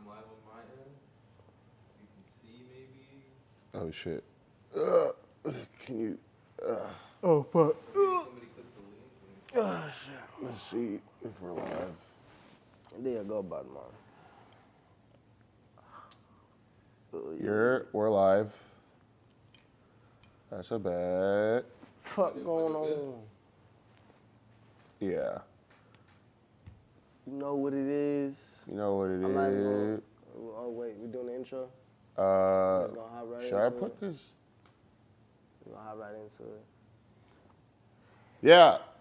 I'm live on my end. You can see maybe. Oh shit. Can you? Oh fuck. Maybe somebody click the link. Oh shit. Let's see if we're live. There go about mine. We're live. That's a bet. Fuck going on? Yeah. You know what it is. You know what it I'm not even is. oh wait, we doing the intro? Uh, Just gonna hop right should I into put it? this? We're gonna hop right into it.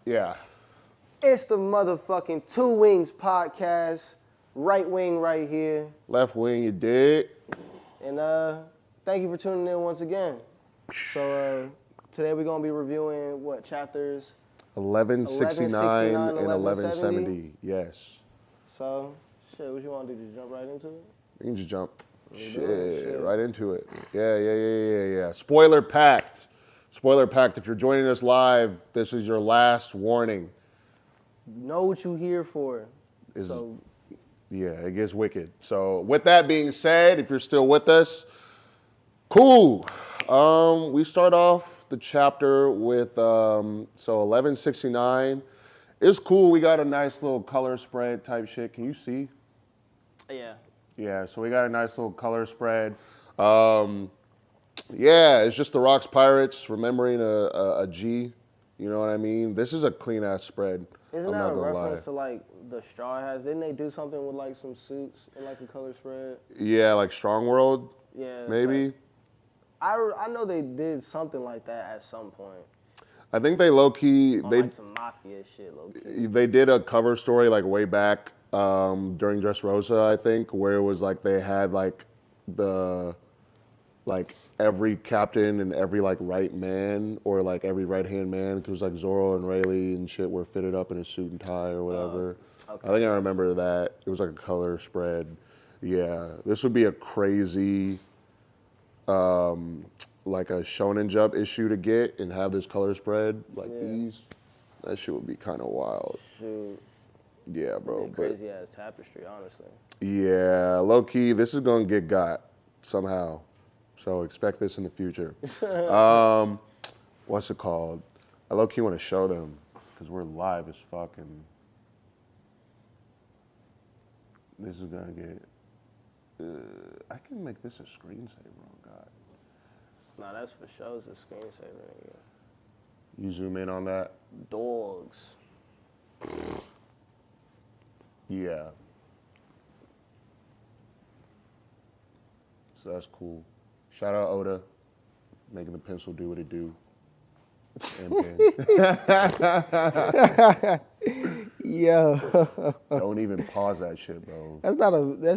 Yeah. It's the motherfucking Two Wings podcast. Right wing right here. Left wing, you did. And thank you for tuning in once again. So today we're gonna be reviewing what chapters? 1169 and 1170. 1170. Yes. So shit, what you wanna do? Just jump right into it? We can just jump. We do it, shit. Right into it. Yeah. Spoiler packed. If you're joining us live, this is your last warning. Know what you here for. So Yeah, it gets wicked. So with that being said, if you're still with us, cool. We start off the chapter with, 1169. It's cool. We got a nice little color spread type shit. Can you see? yeah. Yeah, so we got a nice little color spread. Yeah, it's just the Rocks Pirates remembering a G. You know what I mean? This is a clean ass spread. Isn't I'm that not a gonna reference lie. to like the Straw Hats? Didn't they do something with like some suits and like a color spread? Yeah, like Strong World, Yeah. maybe. Like, I know they did something like that at some point. I think they low key On they like some mafia shit, low key. they did a cover story like way back during Dressrosa, I think, where it was like they had like the like every captain and every like right man or like every right hand man, because it was like Zoro and Rayleigh and shit were fitted up in a suit and tie or whatever. Okay. I think I remember that. It was like a color spread. Yeah, this would be a crazy like a Shonen Jump issue to get and have this color spread like these. That shit would be kind of wild. Shoot. Yeah, bro. But Crazy ass tapestry, honestly. yeah, low key, this is gonna get got somehow. So expect this in the future. What's it called? I low key want to show them because we're live as fuck and this is gonna get. I can make this a screensaver. Oh God. Nah, that's for sure. It's a screensaver, nigga. You zoom in on that. Dogs. Yeah. So that's cool. Shout out Oda, making the pencil do what it do. And pen. Yo. Don't even pause that shit, bro. That's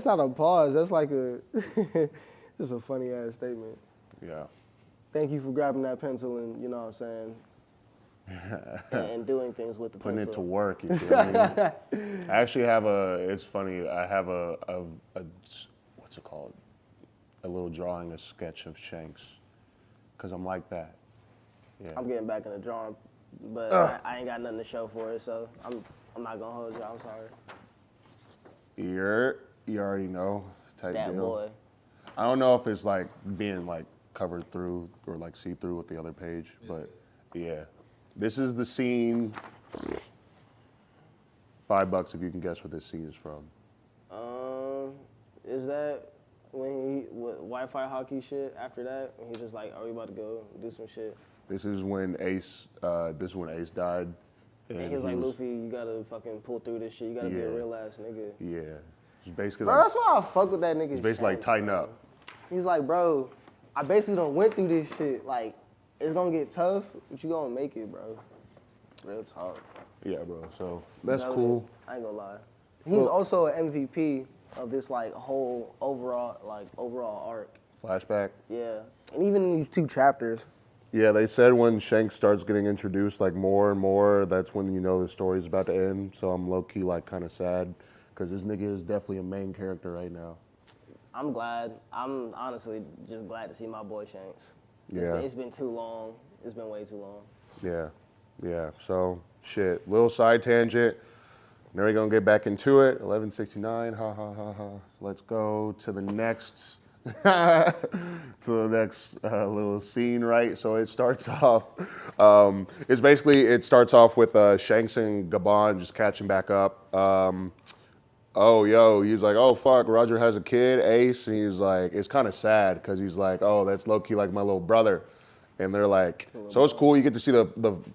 not a pause. That's like a just a funny ass statement. Yeah. Thank you for grabbing that pencil and, you know what I'm saying, and doing things with the Putting pencil. it to work, you feel me? I actually have it's funny, I have a what's it called? A little drawing, a sketch of Shanks. Because I'm like that. Yeah. I'm getting back in the drawing, but I ain't got nothing to show for it, so I'm not gonna hold you. I'm sorry. You already know type That deal. boy. I don't know if it's like being like covered through or like see through with the other page, but yeah. This is the scene. $5 if you can guess what this scene is from. Is that when he with Wi-Fi hockey shit? After that, and he's just like, "Are we about to go do some shit?" This is when Ace died. And he was like, "Luffy, you gotta fucking pull through this shit. You gotta be a real ass nigga." Yeah. It's basically Bro, like, that's why I fuck with that nigga. it's basically like tighten up. He's like, bro, I basically done went through this shit. Like, it's gonna get tough, but you gonna make it, bro. Real talk. Yeah, bro. So that's That was cool. it. I ain't gonna lie. He's also an MVP of this like whole overall arc. Flashback. Yeah, and even in these 2 chapters. Yeah, they said when Shanks starts getting introduced like more and more, that's when you know the story's about to end. So I'm low key like kind of sad because this nigga is definitely a main character right now. I'm glad. I'm honestly just glad to see my boy Shanks. Yeah. It's been too long. It's been way too long. Yeah. So shit. Little side tangent. Now we're gonna get back into it. 1169. Ha ha ha ha. Let's go to the next. Little scene, right? So it starts off. It starts off with Shanks and Gabon just catching back up. He's like, oh fuck, Roger has a kid, Ace, and he's like, it's kind of sad because he's like, oh, that's low-key like my little brother. And they're like, so it's cool. You get to see the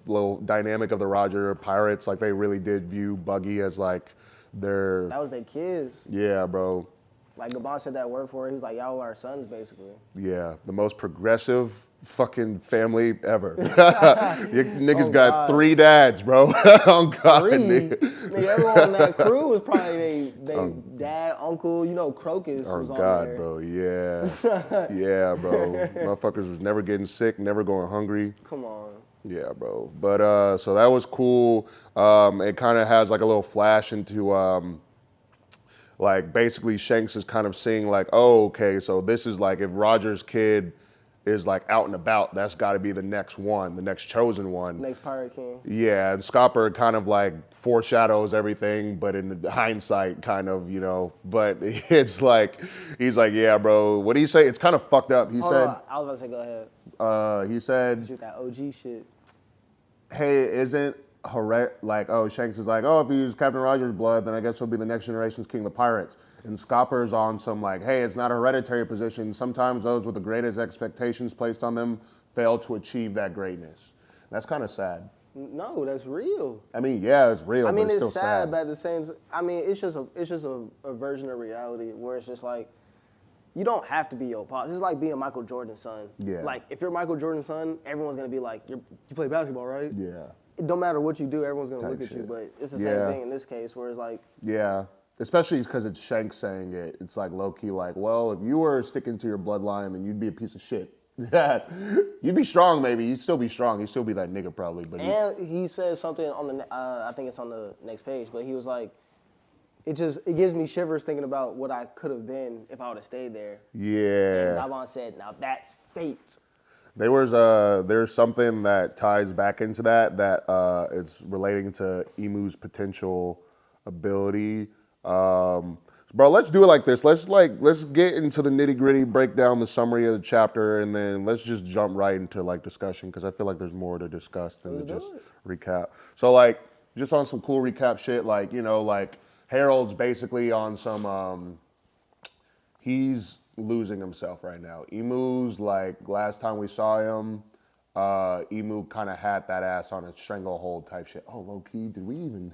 little dynamic of the Roger pirates. Like they really did view Buggy as like their. That was their kids. Yeah, bro. Like Gabon said that word for it. He was like, y'all are our sons, basically. Yeah, the most progressive fucking family ever. You niggas got 3 dads, bro. Oh God, 3? nigga. Everyone on that crew was probably they dad, uncle, Crocus was on God, there. bro, yeah. Yeah, bro. Motherfuckers was never getting sick, never going hungry. Come on. Yeah, bro. But so that was cool. It kind of has like a little flash into like basically Shanks is kind of seeing like, oh, okay, so this is like if Roger's kid is like out and about, that's got to be the next one, the next chosen one. Next Pirate King. Yeah, and Scopper kind of like foreshadows everything, but in the hindsight, kind of, But it's like, he's like, yeah, bro. What do you say? It's kind of fucked up. He said. I was about to say, go ahead. He said. Shoot that OG shit. Hey, isn't Shanks is like, oh, if he's Captain Roger's blood, then I guess he'll be the next generation's king of the pirates. And Scopper's on some like, hey, it's not a hereditary position. Sometimes those with the greatest expectations placed on them fail to achieve that greatness. That's kind of sad. No, that's real. I mean, yeah, it's real, I mean, but it's it's still sad, sad. but at the same time, I mean, it's just a version of reality where it's just like, you don't have to be your pops. It's like being Michael Jordan's son. Yeah. Like, if you're Michael Jordan's son, everyone's going to be like, you play basketball, right? Yeah. It don't matter what you do, everyone's going to look at shit. you, but it's the same thing in this case where it's like. Yeah. Especially because it's Shanks saying it. It's like low-key like, well, if you were sticking to your bloodline, then you'd be a piece of shit. Yeah. You'd be strong, maybe. You'd still be strong. You'd still be that nigga probably. But he says something on the, I think it's on the next page, but he was like, it gives me shivers thinking about what I could have been if I would have stayed there. Yeah. And Gabon said, now that's fate. There's something that ties back into that it's relating to Emu's potential ability. Bro, let's do it like this. Let's get into the nitty gritty, break down the summary of the chapter, and then let's just jump right into like discussion because I feel like there's more to discuss than to just recap. So like just on some cool recap shit, like like Harald's basically on some he's losing himself right now. Emu's like last time we saw him, Emu kind of had that ass on a stranglehold type shit. Oh, low-key, did we even?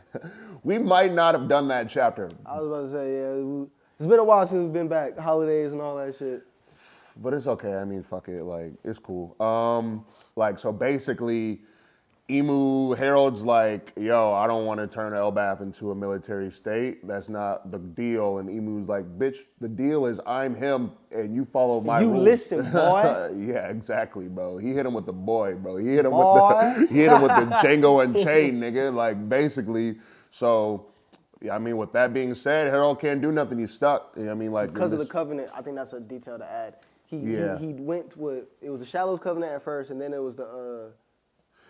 We might not have done that chapter. I was about to say, yeah, it's been a while since we've been back, holidays and all that shit. But it's okay. I mean, fuck it. Like, it's cool. So basically, Harald's like, yo, I don't want to turn Elbaf into a military state. That's not the deal. And Emu's like, bitch, the deal is I'm him and you follow my rules. You listen, boy. Yeah, exactly, bro. He hit him with the boy, bro. He hit him with the Django Unchained, nigga. Like, basically. So, yeah, I mean, with that being said, Harald can't do nothing. He's stuck. I mean, like because of the covenant, I think that's a detail to add. He went with, it was the Shallows covenant at first, and then it was the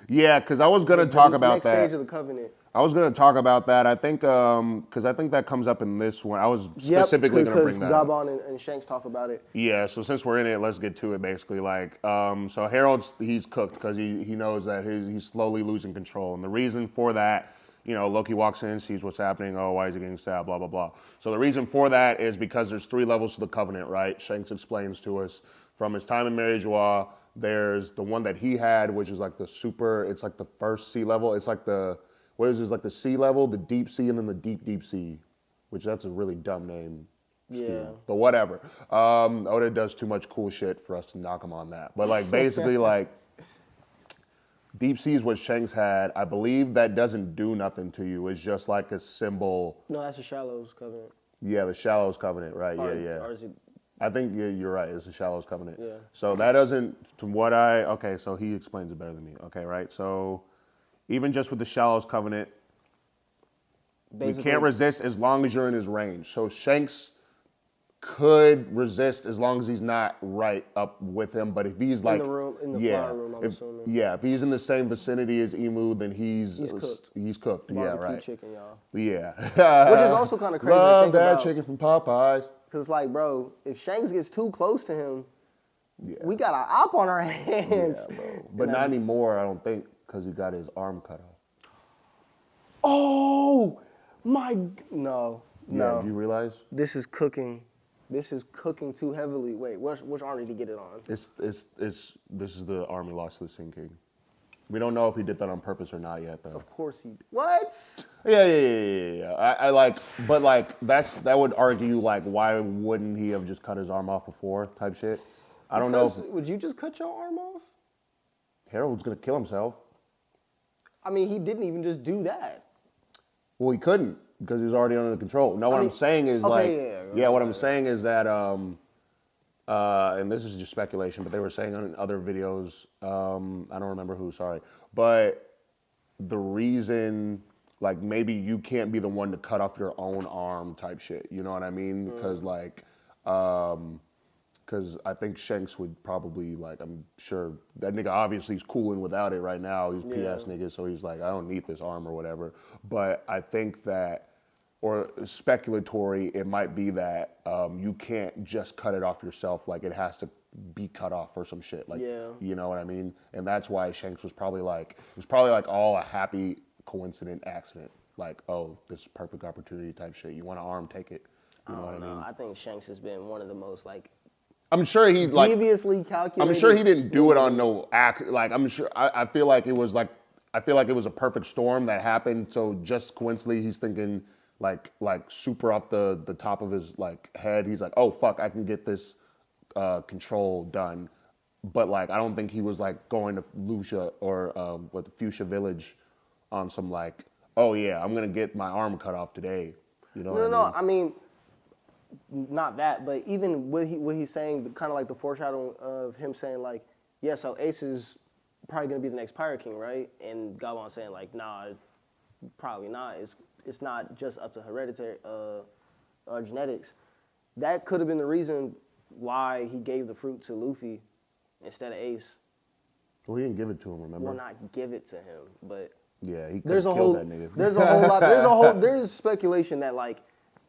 yeah, because I was going to talk about next that. Stage of the covenant. I was going to talk about that. I think, because I think that comes up in this one. I was specifically going to bring that up. Gabon and Shanks talk about it. Yeah, so since we're in it, let's get to it, basically. Like, so Harold's, he's cooked because he knows that he's slowly losing control. And the reason for that, Loki walks in, sees what's happening. Oh, why is he getting stabbed? Blah, blah, blah. So the reason for that is because there's 3 levels to the covenant, right? Shanks explains to us from his time in Mary Joie. There's the one that he had, which is like it's like the first sea level. It's like like the sea level, the deep sea, and then the deep, deep sea, which that's a really dumb name. Yeah. But whatever. Oda does too much cool shit for us to knock him on that. But like basically like deep sea is what Shanks had. I believe that doesn't do nothing to you. It's just like a symbol. No, that's the Shallows covenant. Yeah, the Shallows covenant, right? Yeah. Or is it? I think you're right. It's the Shallows covenant. Yeah. So that doesn't, okay, so he explains it better than me. Okay, right? So even just with the Shallows covenant, basically, we can't resist as long as you're in his range. So Shanks could resist as long as he's not right up with him. But if he's like in the room, in the yeah, flower room, I'm assuming. yeah, if he's in the same vicinity as Emu, then he's cooked. He's cooked. Yeah, Barbecue right. chicken, y'all. Yeah. Which is also kind of crazy Love to think that about. chicken from Popeyes. Because, like, bro, if Shanks gets too close to him, Yeah. we got an op on our hands. Yeah, bro. But not anymore, I don't think, because he got his arm cut off. Oh, no. Yeah, did you realize? This is cooking. This is cooking too heavily. Wait, which arm did he get it on? This is the arm he lost to the Sin King. We don't know if he did that on purpose or not yet, though. Of course he. What? Yeah. I like, but like that would argue like why wouldn't he have just cut his arm off before type shit. I don't know. Would you just cut your arm off? Harold's gonna kill himself. I mean, he didn't even just do that. Well, he couldn't because he was already under control. No, what I'm saying is what I'm saying is that and this is just speculation, but they were saying on other videos, I don't remember who, sorry, but the reason, like maybe you can't be the one to cut off your own arm type shit, you know what I mean? Because like, because I think Shanks would probably like, I'm sure that nigga obviously is cooling without it right now. He's PS nigga, so he's like, I don't need this arm or whatever. But I think that, or speculatory, it might be that you can't just cut it off yourself. Like it has to be cut off or some shit. Like, you know what I mean? And that's why Shanks was probably like, it was probably like all a happy coincident accident. Like, oh, this is perfect opportunity type shit. You want an arm, take it. You know what I mean? I think Shanks has been one of the most like I'm sure he like deviously calculated. I'm sure he didn't do it on no act. Like I'm sure I feel like it was like I feel like it was a perfect storm that happened. So just coincidentally, he's thinking like super off the top of his like head. He's like, oh fuck, I can get this control done. But like I don't think he was like going to Lucia or what the Fuchsia Village on some like, oh yeah, I'm gonna get my arm cut off today. You know? No. I mean, not that, but even what he's saying, kind of like the foreshadowing of him saying like, yeah, so Ace is probably gonna be the next Pirate King, right? And Gabon saying like, nah, probably not. It's not just up to hereditary genetics. That could have been the reason why he gave the fruit to Luffy instead of Ace. Well, he didn't give it to him, remember? Well, not give it to him, but yeah, he could have killed that nigga. There's a whole lot. There's speculation that like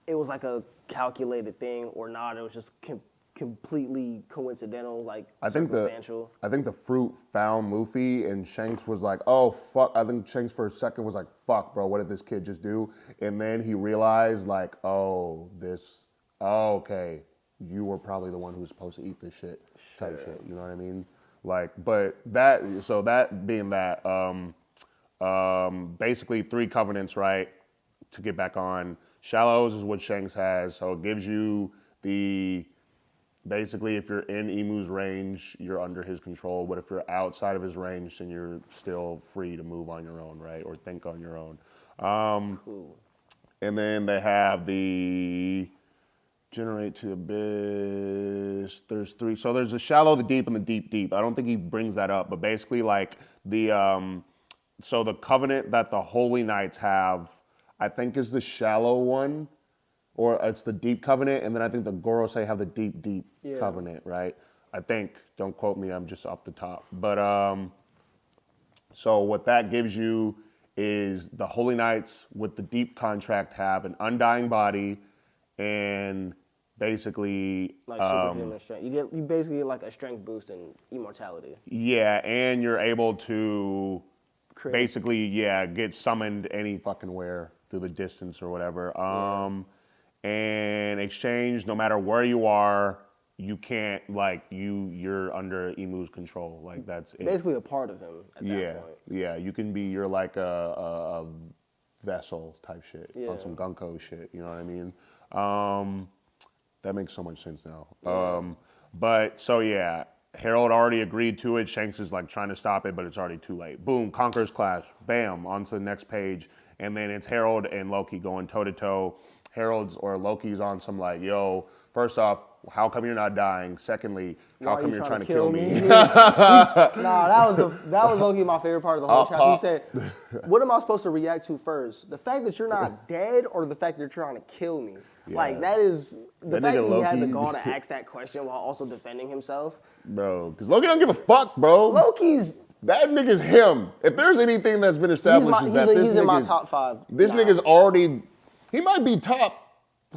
it was like a calculated thing or not. It was just completely coincidental, like circumstantial. I think the fruit found Luffy and Shanks was like, oh fuck. I think Shanks for a second was like, fuck, bro, what did this kid just do? And then he realized like, okay, you were probably the one who was supposed to eat this shit type shit. You know what I mean? Like, but that being that, basically 3 covenants, right? To get back on. Shallows is what Shanks has, so it gives you basically if you're in Emu's range, you're under his control, but if you're outside of his range, then you're still free to move on your own, right? Or think on your own. Cool. And then they have the generate to abyss. There's 3. So there's the shallow, the deep, and the deep, deep. I don't think he brings that up, but basically like so the covenant that the Holy Knights have, I think is the shallow one, or it's the deep covenant, and then I think the Gorosei have the deep, deep covenant, right? I think, don't quote me, I'm just off the top. But so what that gives you is the Holy Knights with the deep contract have an undying body and basically like superhuman strength. You basically get like a strength boost and immortality. Yeah, and you're able to basically get summoned any fucking where through the distance or whatever. And exchange, no matter where you are, you can't like you're under Emu's control. Like that's it. Basically a part of him at that point. Yeah, you can be you're like a vessel type shit on some Gunko shit. You know what I mean? That makes so much sense now. But so yeah, Harald already agreed to it. Shanks is like trying to stop it, but it's already too late. Boom, Conqueror's Clash. Bam, on to the next page. And then it's Harald and Loki going toe to toe. Harold's or Loki's on some like, yo, first off, how come you're not dying? Secondly, how come you're trying to kill me? That was Loki my favorite part of the whole chapter. He said, what am I supposed to react to first? The fact that you're not dead or the fact that you're trying to kill me? Like, that is... The That fact nigga that he had the Loki- gall to ask that question while also defending himself. Bro, because Loki don't give a fuck, bro. Loki's... That nigga's him. If there's anything that's been established, is that this he's in my nigga's- top 5. This nigga's already, he might be top.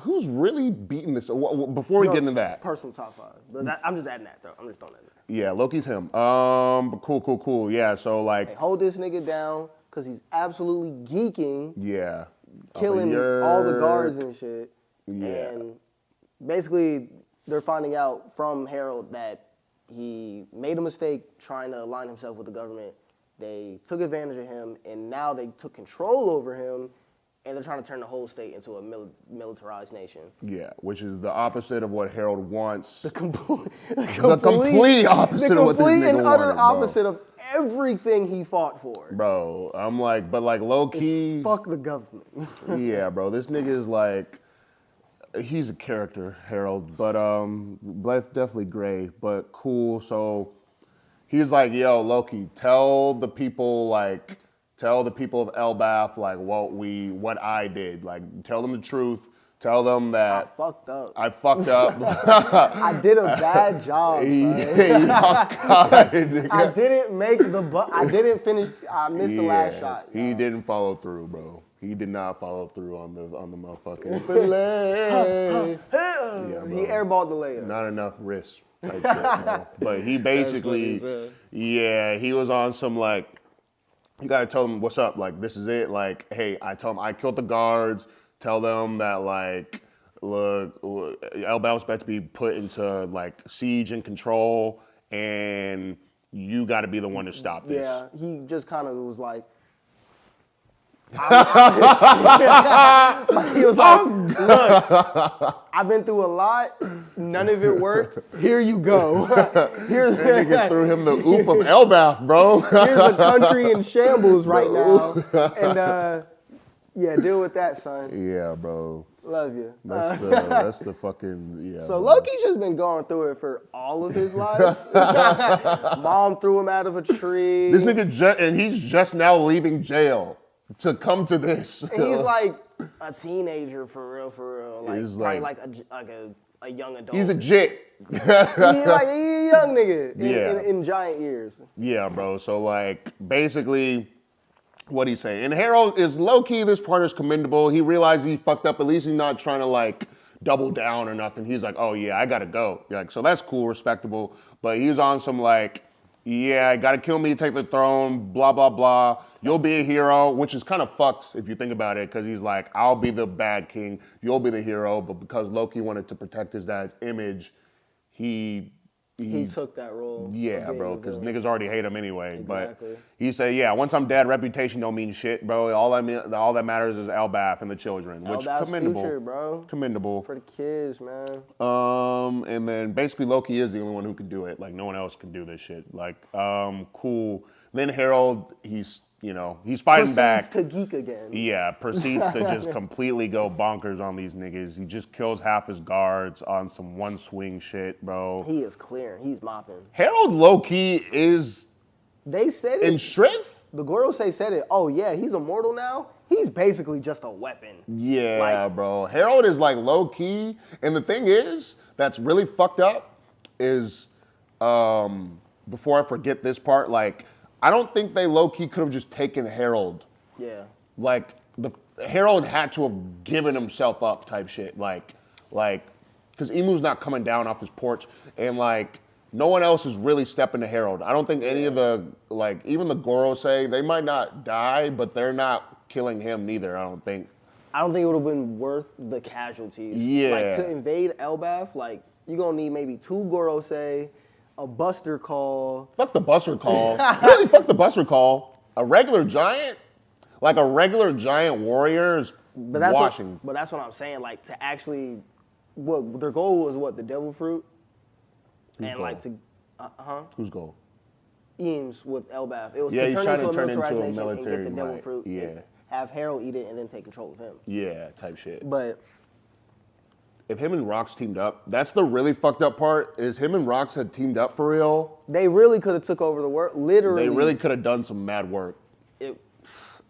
Who's really beating this? Before we get into that. Personal top 5. But I'm just adding that, though. I'm just throwing that in there. Yeah, Loki's him. But cool. Yeah, so like. Hey, hold this nigga down, because he's absolutely geeking, Yeah. killing all the guards and shit. Yeah. And basically, they're finding out from Harald that he made a mistake trying to align himself with the government. They took advantage of him, and now they took control over him, and they're trying to turn the whole state into a militarized nation. Yeah, which is the opposite of what Harald wants. The complete opposite of what this nigga and utter wanted, bro. opposite of everything he fought for. Bro, I'm like, but like low key. It's fuck the government. Yeah, bro, this nigga is like, he's a character, Harald, but definitely gray, but cool. So he's like, yo, Loki, tell the people of Elbaf like what I did. Like, tell them the truth. Tell them that I fucked up. I did a bad job, son. I didn't make the I didn't finish. I missed the last shot. He didn't follow through, bro. He did not follow through on the motherfucking fillet. He airballed the layup. Not enough wrist type shit, bro. But he basically, he was on some like, you gotta tell them what's up. Like, this is it. Like, hey, I tell them I killed the guards. Tell them that, like, look, Elbalf's about to be put into, like, siege and control, and you got to be the one to stop this. Yeah, he just kind of was like, he was like, look, I've been through a lot. None of it worked. Here you go. Here's that nigga threw him the oop of Elbaf, bro. Here's a country in shambles right now. And, yeah, deal with that, son. Yeah, bro. Love you. That's the fucking, yeah. So bro. Loki just been going through it for all of his life. Mom threw him out of a tree. This nigga, and he's just now leaving jail to come to this. And he's like a teenager for real. Like, He's probably like a young adult. He's a jit. He's like a young nigga in giant years. Yeah, bro. So like, basically, what'd he say? And Harald is low-key, this part is commendable. He realized he fucked up. At least he's not trying to like double down or nothing. He's like, oh yeah, I gotta go. Like, so that's cool, respectable. But he's on some like, yeah, gotta kill me, take the throne, blah, blah, blah. You'll be a hero, which is kind of fucked if you think about it, because he's like, I'll be the bad king, you'll be the hero. But because Loki wanted to protect his dad's image, he took that role. Yeah, bro, because niggas already hate him anyway. Exactly. But he said, yeah, once I'm dead, reputation don't mean shit, bro. All that matters is Elbaf and the children, which Elbaf's commendable. future, bro. Commendable. For the kids, man. And then basically Loki is the only one who could do it. Like, no one else can do this shit. Like, cool. Then Harald, he's fighting back. Proceeds to geek again. Yeah, proceeds to just completely go bonkers on these niggas. He just kills half his guards on some one swing shit, bro. He is clearing. He's mopping. Harald low-key is They said it. in strength? The Gorosei said it. Oh yeah, he's immortal now. He's basically just a weapon. Yeah, bro. Harald is like low-key. And the thing is, that's really fucked up is, before I forget this part, like, I don't think they low-key could have just taken Harald. Yeah. Like, Harald had to have given himself up type shit. Like, because Emu's not coming down off his porch. And, like, no one else is really stepping to Harald. I don't think any of the, like, even the Gorosei, they might not die, but they're not killing him neither, I don't think. I don't think it would have been worth the casualties. Yeah. Like, to invade Elbaf, like, you're going to need maybe 2 Gorosei, a Buster Call. Fuck the Buster Call. Really, fuck the Buster Call. A regular giant? Like a regular giant warrior is washing. But that's what I'm saying. Like, to actually, their goal was what? The Devil Fruit? Whose and goal? like to, Whose goal? Eames with Elbaf. It was Yeah, to he's turn trying into to a turn militarized into a nation and military, get the Devil right, Fruit. yeah. And have Harald eat it and then take control of him. Yeah, type shit. But if him and Rox teamed up, that's the really fucked up part, is him and Rox had teamed up for real. they really could have took over the world. Literally. They really could have done some mad work.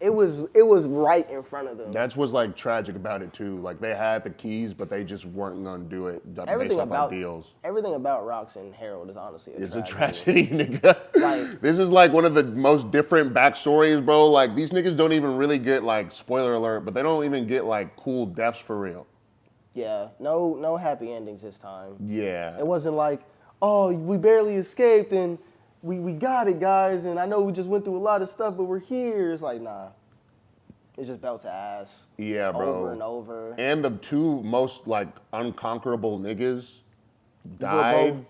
It was right in front of them. That's what's like tragic about it too. Like they had the keys, but they just weren't gonna do it Everything based off about on deals. everything about Rox and Harold is honestly It's tragedy. a tragedy, nigga. Like- this is like one of the most different backstories, bro. Like these niggas don't even really get like spoiler alert, but they don't even get like cool deaths for real. Yeah, no happy endings this time. Yeah. It wasn't like, oh, we barely escaped and we got it, guys, and I know we just went through a lot of stuff, but we're here. It's like, nah. It's just belt to ass. Yeah, bro. Over and over. And the two most like unconquerable niggas died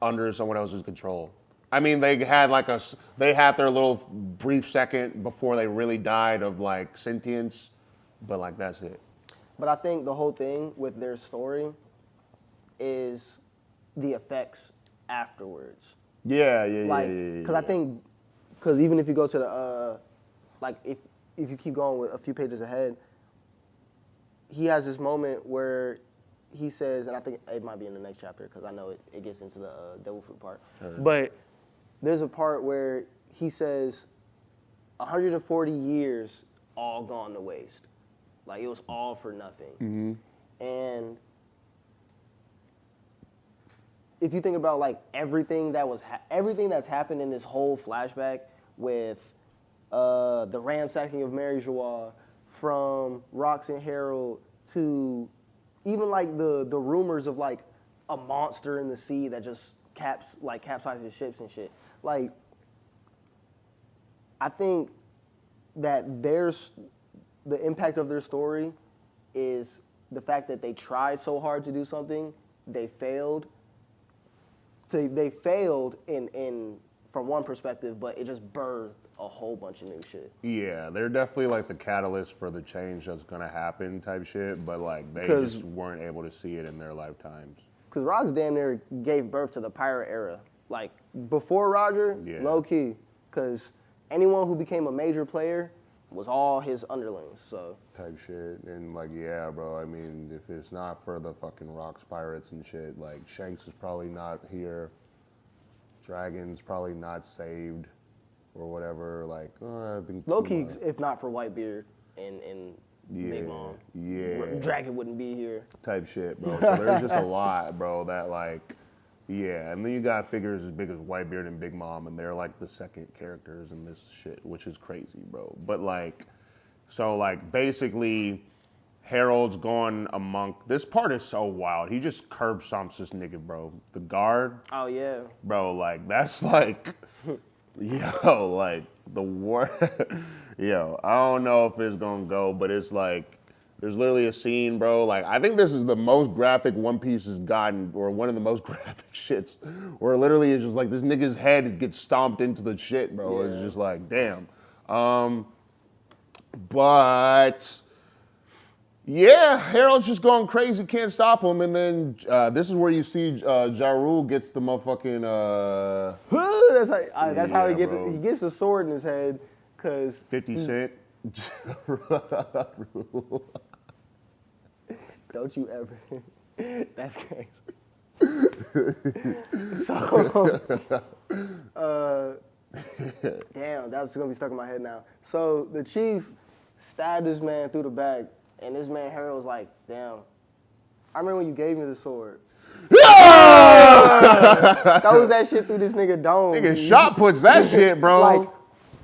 under someone else's control. I mean, they had their little brief second before they really died of like sentience, but like that's it. But I think the whole thing with their story is the effects afterwards. Yeah. Because I think, because even if you go to the, like if you keep going with a few pages ahead, he has this moment where he says, and I think it might be in the next chapter because I know it gets into the devil fruit part. Right. But there's a part where he says, 140 years all gone to waste. Like it was all for nothing. Mm-hmm. And if you think about like everything that's happened in this whole flashback with the ransacking of Mary Joie, from Rox and Harold to even like the rumors of like a monster in the sea that just capsizes ships and shit. Like I think that the impact of their story is the fact that they tried so hard to do something, they failed. They failed in from one perspective, but it just birthed a whole bunch of new shit. Yeah, they're definitely like the catalyst for the change that's gonna happen type shit, but like they just weren't able to see it in their lifetimes. Because Rox damn near gave birth to the pirate era. Like before Roger, low key. Because anyone who became a major player was all his underlings, so. Type shit, and like, yeah, bro, I mean, if it's not for the fucking Rocks pirates and shit, like, Shanks is probably not here, Dragon's probably not saved, or whatever, like, I think. Loki, if not for Whitebeard and Big Mom. Yeah. Dragon wouldn't be here. Type shit, bro. So there's just a lot, bro, that like, yeah, and then you got figures as big as Whitebeard and Big Mom, and they're like the second characters in this shit, which is crazy, bro. But like, so like basically, Harold's gone amok. This part is so wild. He just curb stomps this nigga, bro. The guard. Oh yeah. Bro, like that's like, yo, like the war. Yo, I don't know if it's gonna go, but it's like. There's literally a scene, bro. Like, I think this is the most graphic One Piece has gotten, or one of the most graphic shits, where literally it's just like this nigga's head gets stomped into the shit, bro. Yeah. It's just like, damn. But yeah, Harold's just going crazy, can't stop him. And then this is where you see Ja Rule gets the motherfucking. That's how he gets the sword in his head, cause 50 Cent. Don't you ever. That's crazy. So, damn, that's gonna be stuck in my head now. So the chief stabbed this man through the back, and this man Harold's like, damn, I remember when you gave me the sword. Throws that shit through this nigga dome. Nigga shot puts that shit, bro. Like,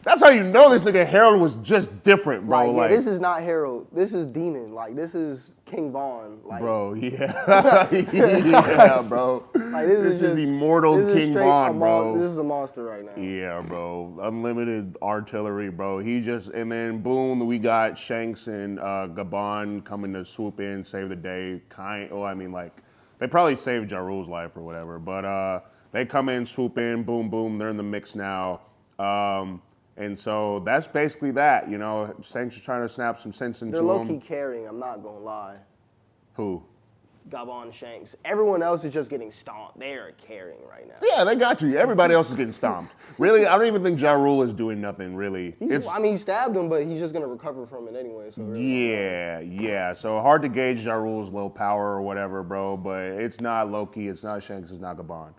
that's how you know this nigga Harold was just different, bro. Like, yeah, this is not Harold. This is Demon. Like, this is King Vaughn. Like, bro, yeah. Yeah, bro. Like, this is immortal King Vaughn, bro. This is a monster right now. Yeah, bro. Unlimited artillery, bro. And then boom, we got Shanks and Gabon coming to swoop in, save the day. They probably saved Ja Rule's life or whatever, but they come in, swoop in, boom, boom. They're in the mix now. And so that's basically that, you know. Shanks is trying to snap some sense into They're him. low-key carrying, I'm not gonna lie. Who? Gabon Shanks. Everyone else is just getting stomped. They are carrying right now. Yeah, they got you. Everybody else is getting stomped. Really, I don't even think Ja Rule is doing nothing, really. He stabbed him, but he's just gonna recover from it anyway. So really yeah. So hard to gauge Ja Rule's low power or whatever, bro. But it's not Loki, it's not Shanks, it's not Gabon.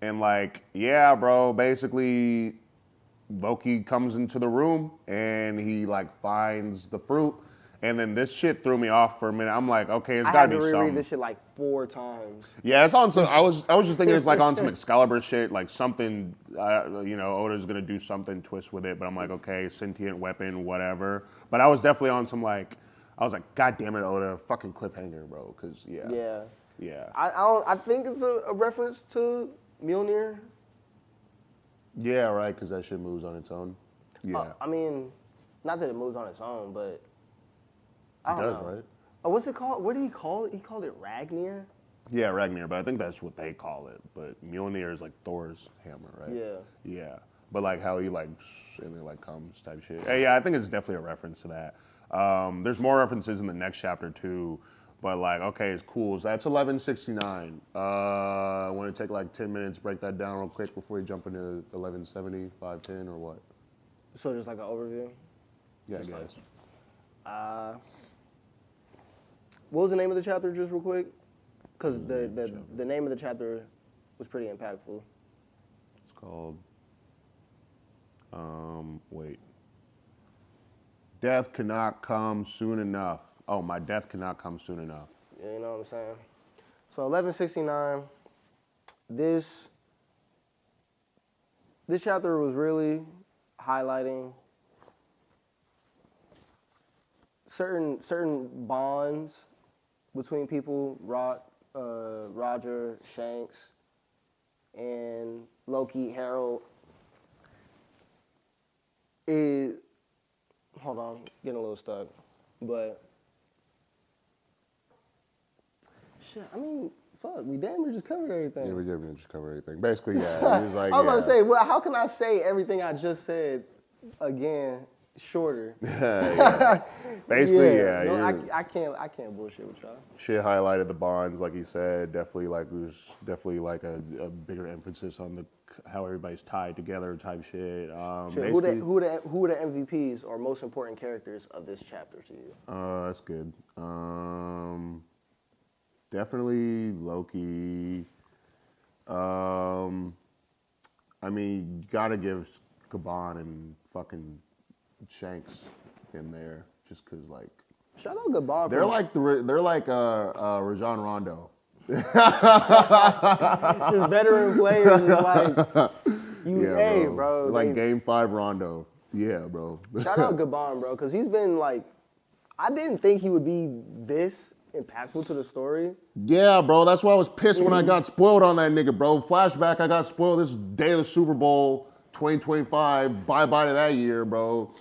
And like, yeah, bro. Basically, Loki comes into the room and he like finds the fruit. And then this shit threw me off for a minute. I'm like, okay, it's I gotta had be to reread something. this shit like 4 times. Yeah, it's on some. I was just thinking it's like on some Excalibur shit, like something. Oda's gonna do something twist with it, but I'm like, okay, sentient weapon, whatever. But I was definitely on some like, I was like, God damn it, Oda, fucking cliffhanger, bro, because yeah. I think it's a reference to Mjolnir. Yeah, right, because that shit moves on its own. Yeah, I mean, not that it moves on its own, but I don't know. right? Oh, what's it called? What did he call it? He called it Ragnir? Yeah, Ragnar, but I think that's what they call it. But Mjolnir is like Thor's hammer, right? Yeah. Yeah, but like how he like and it like comes type shit. Yeah, I think it's definitely a reference to that. There's more references in the next chapter too, but like okay, it's cool. So that's 1169. I want to take like 10 minutes, break that down real quick before we jump into 1170, 510 or what? So just like an overview? Yeah, Just I like- guess. What was the name of the chapter, just real quick? Because the name of the chapter was pretty impactful. It's called. Wait. Death cannot come soon enough. Oh, my death cannot come soon enough. Yeah, you know what I'm saying? So 1169, this chapter was really highlighting certain bonds between people, Roger, Shanks, and Loki, Harald. Hold on, getting a little stuck, but shit. I mean, fuck, we damn near just covered everything. Yeah, we didn't just cover everything. Basically, yeah. He was like, I was about to say, well, how can I say everything I just said again shorter? yeah. Basically, yeah. No, you're- I can't bullshit with y'all. Shit highlighted the bonds, like he said. Definitely, like it was definitely like a bigger emphasis on the how everybody's tied together type shit. Sure. Who are the MVPs or most important characters of this chapter to you? That's good. Definitely Loki. I mean, you gotta give Gabon and fucking Shanks in there, just cause like Shout out Gabon. they're like Rajon Rondo. just veteran players. Is like bro. Like Game 5 Rondo. Yeah, bro. Shout out Gabon, bro, because he's been like, I didn't think he would be this impactful to the story. Yeah, bro. That's why I was pissed when I got spoiled on that nigga, bro. Flashback, I got spoiled this day of the Super Bowl 2025. Bye-bye to that year, bro.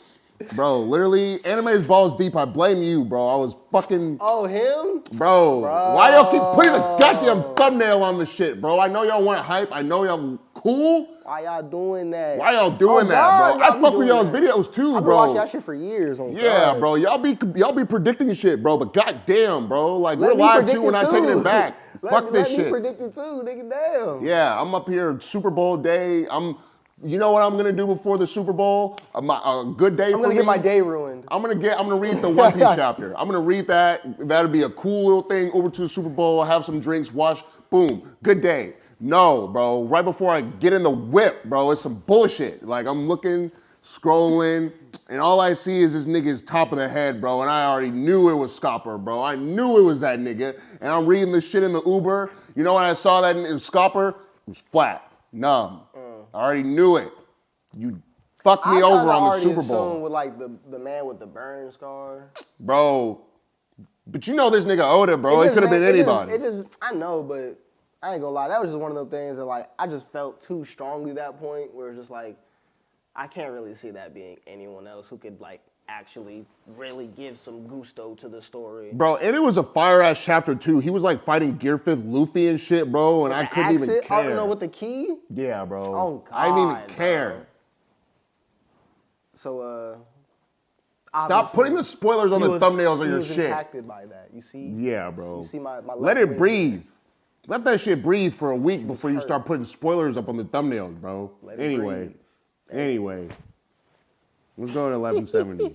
Bro, literally, anime's balls deep. I blame you, bro. I was fucking... Oh, him? Bro, why y'all keep putting the goddamn thumbnail on the shit, bro? I know y'all want hype. I know y'all cool. Why y'all doing that? Why y'all doing that, God, bro? I fuck with y'all's that. videos too, I've been bro. watching that shit for years. On Yeah, God. bro. Y'all be predicting shit, bro. But goddamn, bro. Like Let we're me live predict too. We're it not too. taking it back. Fuck this Let me shit. predict it too, nigga. Damn. Yeah, I'm up here Super Bowl day. You know what I'm gonna do before the Super Bowl? A good day. I'm gonna get my day ruined. I'm gonna read the One Piece chapter. I'm gonna read that. That'll be a cool little thing. Over to the Super Bowl, have some drinks, watch. Boom, good day. No, bro. Right before I get in the whip, bro, it's some bullshit. Like I'm looking, scrolling, and all I see is this nigga's top of the head, bro. And I already knew it was Scopper, bro. I knew it was that nigga. And I'm reading this shit in the Uber. You know when I saw that in Scopper? It was flat, numb. I already knew it. You fucked me over on the Super Bowl. With like the man with the burn scar. Bro, but you know this nigga Oda, bro. It could have been anybody. I know, but I ain't gonna lie. That was just one of those things that like I just felt too strongly that point where it's just like I can't really see that being anyone else who could like actually really give some gusto to the story. Bro, and it was a fire ass chapter too. He was like fighting Gear 5th Luffy and shit, bro, and I couldn't even care. I don't know with the key. Yeah, bro. Oh God, I didn't even care. Bro. So stop putting the spoilers on the thumbnails of your shit. Impacted by that. You see? Yeah, bro. You see my let it breathe. Let that shit breathe for a week before you start putting spoilers up on the thumbnails, bro. Anyway. Let's go to 1170.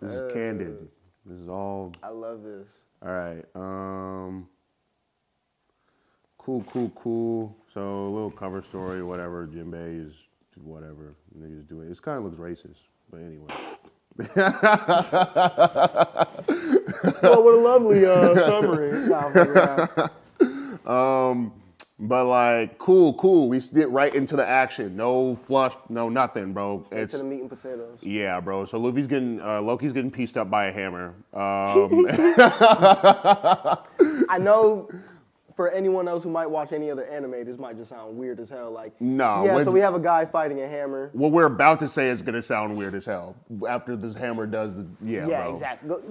This is candid. This is all. I love this. All right. Cool. So a little cover story, whatever. Jinbei is whatever. Niggas do it. It kind of looks racist, but anyway. Well, what a lovely summary. Nah, fuck around. But like, cool. We get right into the action. No fluff, no nothing, bro. Straight to the meat and potatoes. Yeah, bro. So Loki's getting pieced up by a hammer. I know for anyone else who might watch any other anime, this might just sound weird as hell. Like, No, yeah, when- so we have a guy fighting a hammer. What we're about to say is gonna sound weird as hell after this hammer does the Yeah, bro. exactly. Go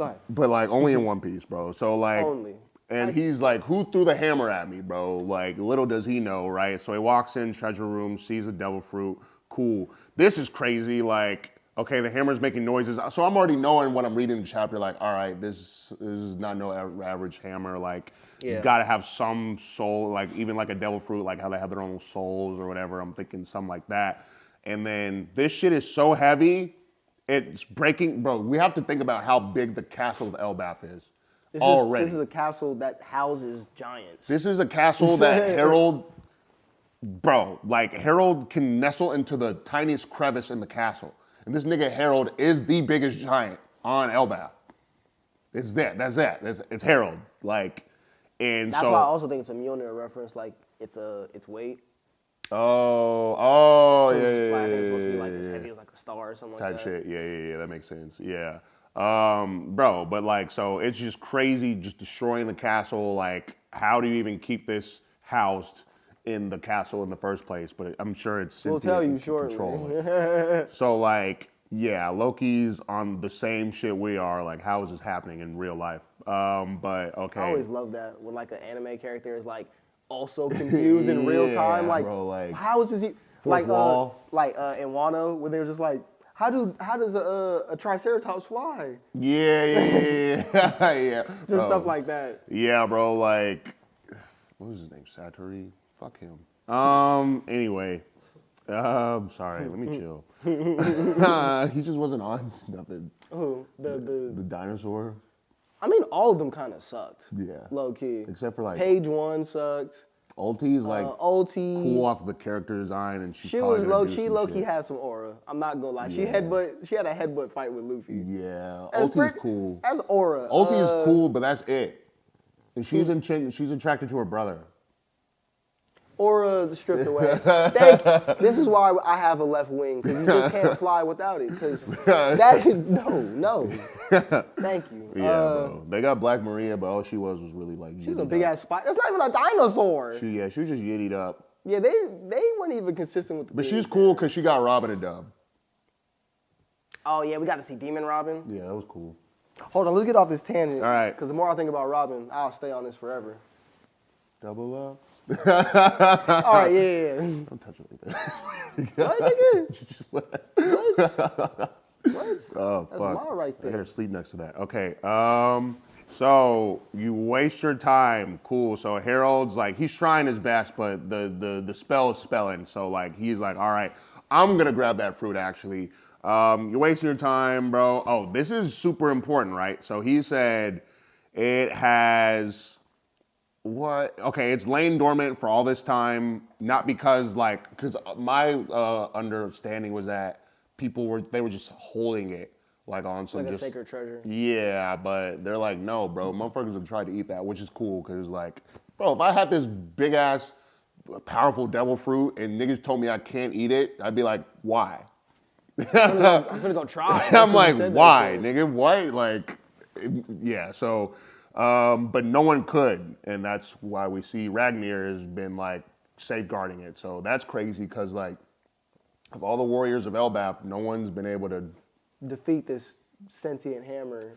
ahead. But like only in One Piece, bro. So like Only. And he's like, who threw the hammer at me, bro? Like, little does he know, right? So he walks in, treasure room, sees a devil fruit. Cool. This is crazy. Like, okay, the hammer's making noises. So I'm already knowing what I'm reading the chapter. Like, all right, this is not no average hammer. Like, you gotta have some soul, like even like a devil fruit, like how they have their own souls or whatever. I'm thinking something like that. And then this shit is so heavy, it's breaking, bro. We have to think about how big the castle of Elbaf is. Already. This is a castle that houses giants. This is a castle that Harald, bro, like Harald can nestle into the tiniest crevice in the castle. And this nigga Harald is the biggest giant on Elbaf. It's that. That's that. It's Harald. Like, and That's so. why I also think it's a Mjolnir reference. Like, its weight. Yeah. I think it's supposed to be like as heavy as like a star or something like Type that. shit. Yeah. That makes sense. Yeah. Bro, but like, so it's just crazy, just destroying the castle. Like, how do you even keep this housed in the castle in the first place? But I'm sure it's We'll tell you shortly. So like, yeah, Loki's on the same shit we are. Like, how is this happening in real life? But okay. I always love that when like an anime character is like also confused in real time. Like, bro, like, how is he? Fourth wall. Like in Wano, when they were just like, how does a triceratops fly? Yeah. Just Bro. stuff like that. Yeah, bro. Like, what was his name? Satori. Fuck him. Anyway. Sorry. Let me chill. He just wasn't on nothing. Who? The dinosaur. I mean, all of them kind of sucked. Yeah. Low key. Except for like Page 1 sucked. Ulti is like Ulti. cool off the character design, and She was low. She low key had some aura. I'm not gonna lie. She Yeah. She had a headbutt fight with Luffy. Yeah. That's Ulti's cool. That's aura. Ulti is cool, but that's it. And she's attracted to her brother. Aura stripped away. This is why I have a left wing, because you just can't fly without it. Because that should no. Thank you. Yeah, bro. They got Black Maria, but all she was really like. She's a big ass spider. That's not even a dinosaur. She was just yittied up. Yeah, they weren't even consistent with the. But theme. she's cool because she got Robin and Dub. Oh yeah, we got to see Demon Robin. Yeah, that was cool. Hold on, let's get off this tangent. All right. Because the more I think about Robin, I'll stay on this forever. Double up. All right, yeah. Don't touch it like that. What, nigga? What? Oh, That's fuck. mine right there. I gotta sleep next to that. Okay. So you waste your time. Cool. So Harold's like, he's trying his best, but the spell is spelling. So like, he's like, all right, I'm gonna grab that fruit actually. You're wasting your time, bro. Oh, this is super important, right? So he said it has what? Okay, it's lain dormant for all this time, not because because my understanding was that they were just holding it like on some Like a just sacred treasure. yeah, but they're like, no, bro, motherfuckers have tried to eat that, which is cool, because, like, bro, if I had this big-ass, powerful devil fruit and niggas told me I can't eat it, I'd be like, why? I'm gonna go try. I'm like, why, nigga? What? Like, yeah, so, but no one could, and that's why we see Ragnar has been, like, safeguarding it, so that's crazy, because, like, of all the warriors of Elbaf, no one's been able to defeat this sentient hammer.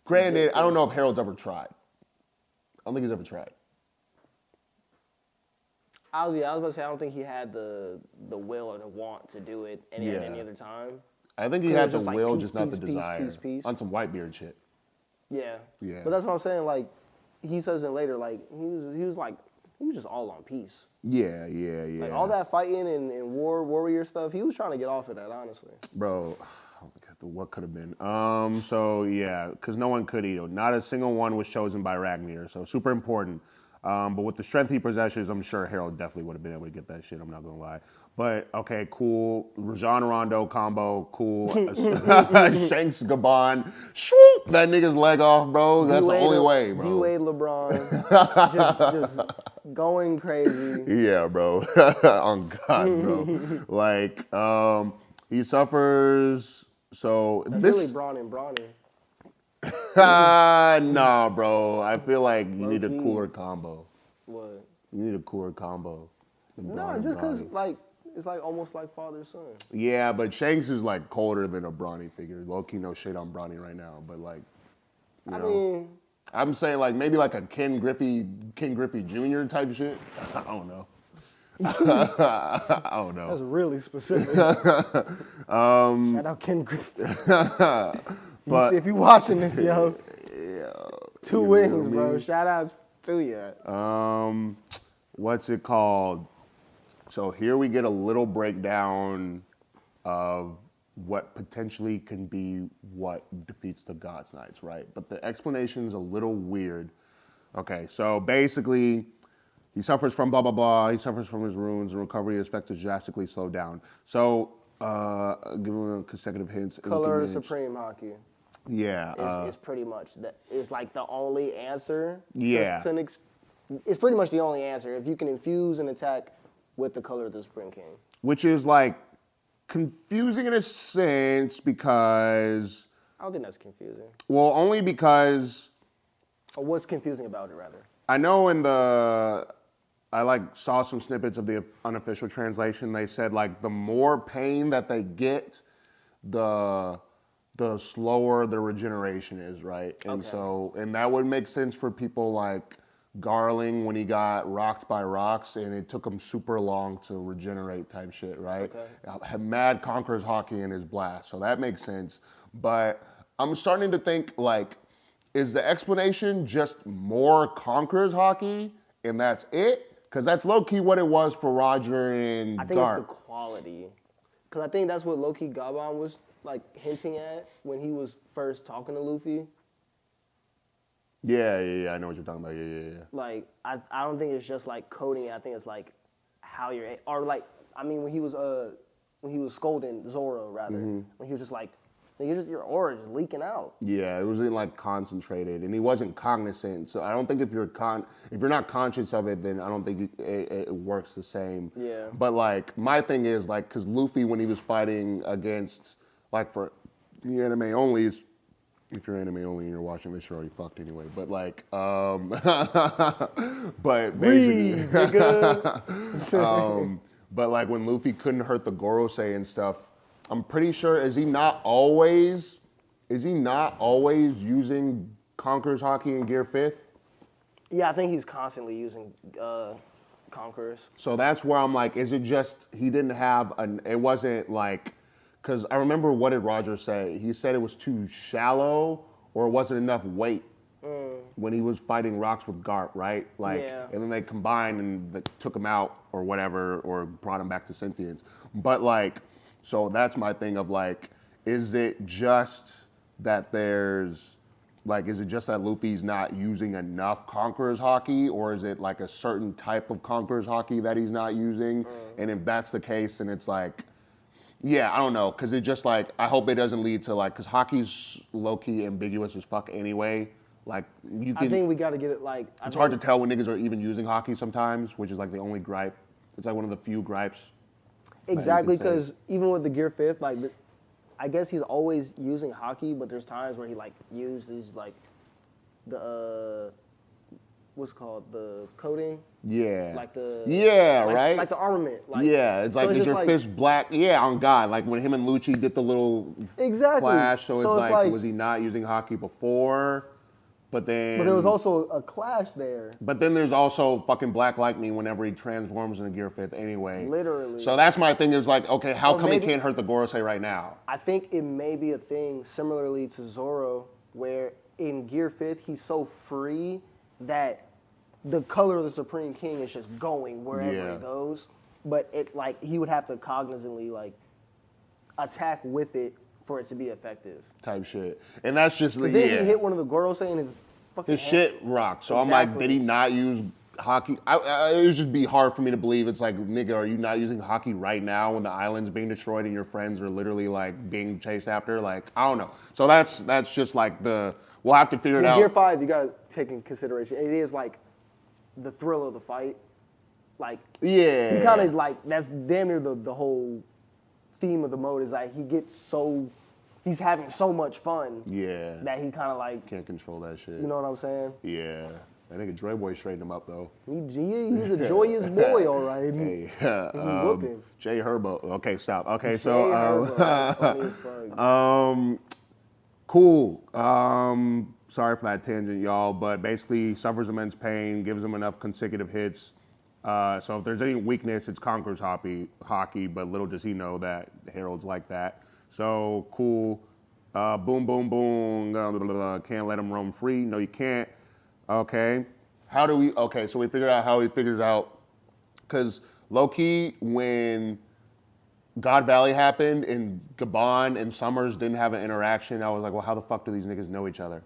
Granted, I don't know if Harold's ever tried. I don't think he's ever tried. I was about to say I don't think he had the will or the want to do it at any other time. I think he had the just like will, peace, just not peace, the peace, desire. peace, peace. On some Whitebeard shit. Yeah. Yeah. But that's what I'm saying. Like he says it later. Like he was just all on peace. Yeah. Like all that fighting and warrior stuff. He was trying to get off of that, honestly. Bro, oh my God, what could have been? So yeah, because no one could eat it. Not a single one was chosen by Ragnar. So super important. But with the strength he possesses, I'm sure Harold definitely would have been able to get that shit. I'm not gonna lie. But okay, cool. Rajon Rondo combo, cool. Shanks Gabon, swoop that nigga's leg off, bro. That's the only way, bro. D-Wade LeBron, just going crazy. Yeah, bro. On God, bro. Like, he suffers. So That's this. really Braun and Bronny. Nah, bro. I feel like you need a Low-key. cooler combo. What? You need a cooler combo. than No, Braun and just because Bronny. like it's like almost like father son. Yeah, but Shanks is like colder than a Bronny figure. Low-key no shade on Bronny right now, but like, you I know. mean, I'm saying like maybe like a Ken Griffey Jr. type shit. I don't know. I don't know. that's really specific. Shout out Ken Griffey. If you watching this, yo, two wings, bro. Shout outs to you. What's it called? So here we get a little breakdown of what potentially can be what defeats the God's Knights, right? But the explanation's a little weird. Okay, so basically, he suffers from blah, blah, blah. He suffers from his wounds, and recovery is expected to drastically slow down. So, give him consecutive hints. Color of Supreme Hockey. Yeah. It's pretty much that. It's like the only answer. Yeah. It's pretty much the only answer. If you can infuse an attack with the color of the Supreme King. Which is like confusing in a sense because, I don't think that's confusing. well, only because Or what's confusing about it, rather? I know I like saw some snippets of the unofficial translation. They said like the more pain that they get, the slower the regeneration is, right? And Okay. and that would make sense for people like Garling when he got rocked by rocks and it took him super long to regenerate type shit, right? Okay. Had mad Conqueror's Hockey in his blast, so that makes sense. But I'm starting to think like, is the explanation just more Conqueror's Hockey and that's it? Because that's low-key what it was for Roger and I think Garp. it's the quality. Because I think that's what Loki Gabon was like hinting at when he was first talking to Luffy. Yeah, I know what you're talking about. Yeah. Like, I don't think it's just like coding it. I think it's like how you're, or like, I mean, when he was scolding Zoro, rather, Mm-hmm. when he was just like, your aura is leaking out. Yeah, it wasn't like concentrated, and he wasn't cognizant. So I don't think if you're not conscious of it, then I don't think it works the same. Yeah. But like my thing is like, cause Luffy when he was fighting against like for the anime onlys, if you're anime only and you're watching this, you're already fucked anyway. But like, but basically, but like when Luffy couldn't hurt the Gorosei and stuff. I'm pretty sure, is he not always using Conqueror's Hockey in Gear 5th? Yeah, I think he's constantly using Conquerors. So that's where I'm like, is it just, he didn't have, it wasn't like, because I remember what did Roger say? He said it was too shallow or it wasn't enough weight when he was fighting rocks with Garp, right? Like, Yeah. and then they combined and they took him out or whatever, or brought him back to sentience. But like, so that's my thing of like, is it just that is it just that Luffy's not using enough Conqueror's Hockey, or is it like a certain type of Conqueror's Hockey that he's not using? And if that's the case, then it's like, yeah, I don't know, because it just like, I hope it doesn't lead to like, because hockey's low-key ambiguous as fuck anyway. Like, you can, I think we got to get it like. it's hard to tell when niggas are even using hockey sometimes, which is like the only gripe. It's like one of the few gripes. Exactly, could say. because even with the Gear 5th, like, I guess he's always using hockey, but there's times where he like uses like the what's it called, the coating, Yeah. like the right. like the armament. Like, Yeah, it's so like, is just your fist black? Yeah, on God. Like when him and Lucci did the little Exactly. clash, so, So it's it's like, like- was he not using hockey before? But then, But there was also a clash there. But then there's also fucking Black Lightning whenever he transforms into Gear 5th anyway. Literally. So that's my thing, is like, okay, how Or come maybe- he can't hurt the Gorosei right now? I think it may be a thing similarly to Zoro, where in Gear 5th he's so free that the color of the Supreme King is just going wherever Yeah. it goes. But it like he would have to cognizantly like attack with it for it to be effective. Type shit. And that's just, Because then he yeah. hit one of the Gorosei in his fucking His hand. shit rocked. So I'm like, Exactly. did he not use hockey. It would just be hard for me to believe. It's like, nigga, are you not using hockey right now when the island's being destroyed and your friends are literally like being chased after? Like, I don't know. So that's just like we'll have to figure it out. Gear 5, you gotta take in consideration. It is like the thrill of the fight. Like, Yeah. he kind of like, that's damn near the whole theme of the mode is like he's having so much fun. Yeah. That he kind of like, Can't control that shit. you know what I'm saying? Yeah. That nigga Dre Boy straightened him up though. He's a joyous boy, all right. Hey, He whooping. Jay Herbo. Okay, stop. Okay, Jay so Herbo, that's funny as fuck. cool. Sorry for that tangent, y'all. But basically, suffers immense pain, gives him enough consecutive hits. So if there's any weakness, it's Conqueror's hockey. But little does he know that Harald's like that. So cool. Boom, boom, boom. Can't let him roam free. No, you can't. Okay. So we figured out how he figures out, because Loki, when God Valley happened and Gabon and Summers didn't have an interaction, I was like, well, how the fuck do these niggas know each other?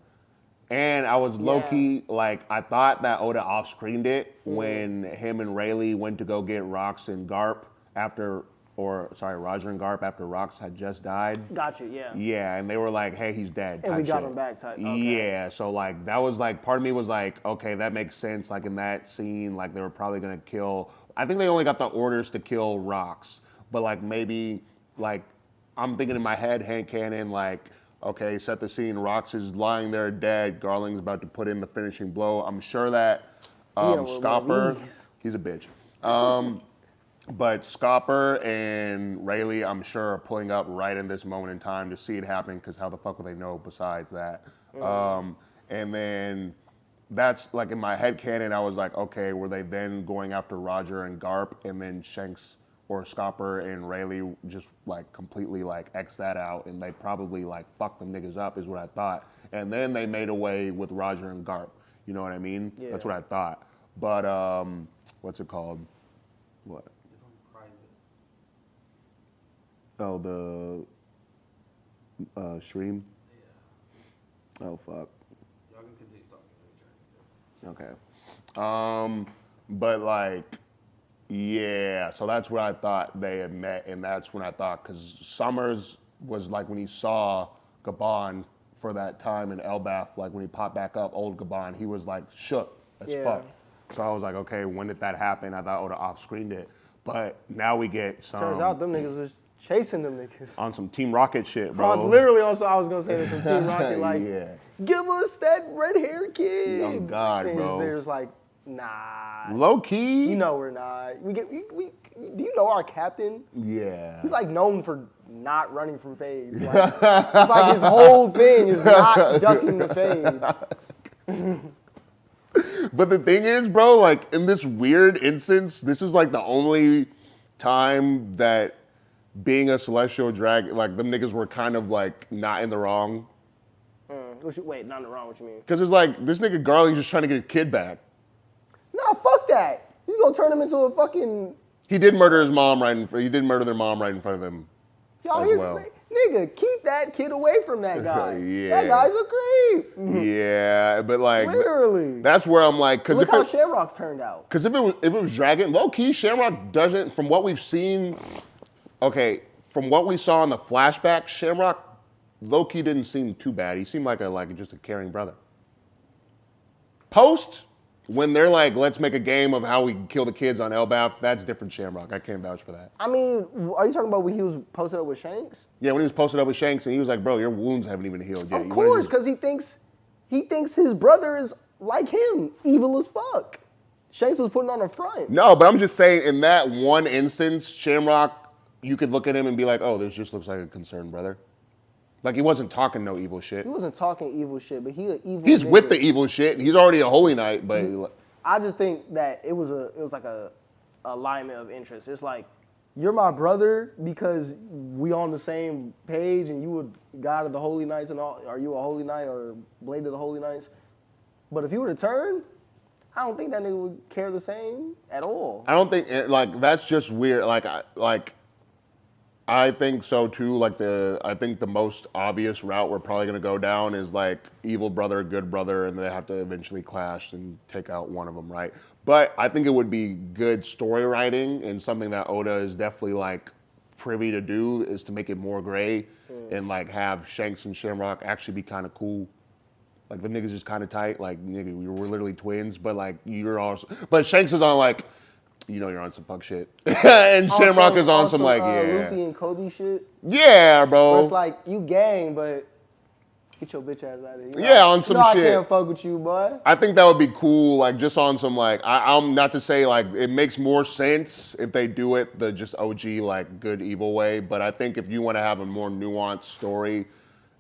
And I was low-key, like, I thought that Oda off-screened it when him and Rayleigh went to go get Rox and Garp Roger and Garp after Rox had just died. Got you, yeah. Yeah, and they were like, hey, he's dead. And we got shit. him back type. Okay. Yeah, so like, that was like, part of me was like, okay, that makes sense. Like in that scene, like they were probably gonna kill, I think they only got the orders to kill Rox, but like maybe, like, I'm thinking in my head, hand cannon, like, okay, set the scene, Rox is lying there dead, Garling's about to put in the finishing blow. I'm sure that Scopper, he's a bitch. But Scopper and Rayleigh, I'm sure, are pulling up right in this moment in time to see it happen, because how the fuck would they know besides that? And then that's like in my head canon, I was like, okay, were they then going after Roger and Garp, and then Shanks or Scopper and Rayleigh just like completely like X that out, and they probably like fuck them niggas up is what I thought. And then they made away with Roger and Garp. You know what I mean? Yeah. That's what I thought. But what's it called? What? It's on private. Oh, the stream? Yeah. Oh, fuck. Y'all can continue talking. Let me try to Okay. But like, yeah, so that's where I thought they had met, and that's when I thought, because Summers was like when he saw Gabon for that time in Elbaf, like when he popped back up, old Gabon, he was like shook as fuck. So I was like, okay, when did that happen? I thought Oda off-screened it. But now we get some... Turns out them niggas was chasing them niggas. On some Team Rocket shit, I bro. was literally also, I was going to say some Team Rocket, like, Yeah. give us that red-haired kid. Oh, God, and bro. They're just like, nah. Low-key? You know we're not. Do you know our captain? Yeah. He's like known for not running from fades. Like, it's like his whole thing is not ducking the fade. But the thing is, bro, like in this weird instance, this is like the only time that being a celestial dragon, like them niggas were kind of like not in the wrong. Wait, not in the wrong, what you mean? Because it's like, this nigga Garling just trying to get a kid back. Nah, fuck that. He's gonna turn him into a fucking... He did murder his mom he did murder their mom right in front of them. Y'all as hear, well. Nigga, keep that kid away from that guy. Yeah. That guy's a creep. Yeah, but like, Literally. that's where I'm like, because Look how Shamrock's turned out. Because if it was Dragon, low key, Shamrock doesn't. From what we've seen, okay, from what we saw in the flashback, Shamrock, low key didn't seem too bad. He seemed like just a caring brother. Post, when they're like, let's make a game of how we kill the kids on Elbaf, that's different Shamrock. I can't vouch for that. I mean, are you talking about when he was posted up with Shanks? Yeah, when he was posted up with Shanks, and he was like, bro, your wounds haven't even healed yet. Of course, because he thinks his brother is like him, evil as fuck. Shanks was putting on a front. No, but I'm just saying, in that one instance, Shamrock, you could look at him and be like, oh, this just looks like a concerned brother. Like, he wasn't talking no evil shit. He wasn't talking evil shit, but he an evil He's nigga. with the evil shit. He's already a holy knight, but... I just think that it was like a alignment of interest. It's like, you're my brother because we on the same page and you a god of the holy knights and all. Are you a holy knight or blade of the holy knights? But if you were to turn, I don't think that nigga would care the same at all. I don't think, like, that's just weird. I think so too. Like I think the most obvious route we're probably gonna go down is like evil brother, good brother, and they have to eventually clash and take out one of them, right? But I think it would be good story writing and something that Oda is definitely like privy to do is to make it more gray and like have Shanks and Shamrock actually be kind of cool. Like the niggas just kind of tight. Like nigga, we were literally twins, but like you're also. But Shanks is on like, you know, you're on some fuck shit, and Shamrock is on some like yeah, Luffy and Kobe shit. yeah, Where bro. it's like you gang, but get your bitch ass out of here. You know, Yeah, on some I shit. can't fuck with you, boy. I think that would be cool, like just on some like I'm not to say like it makes more sense if they do it the just OG like good evil way, but I think if you want to have a more nuanced story,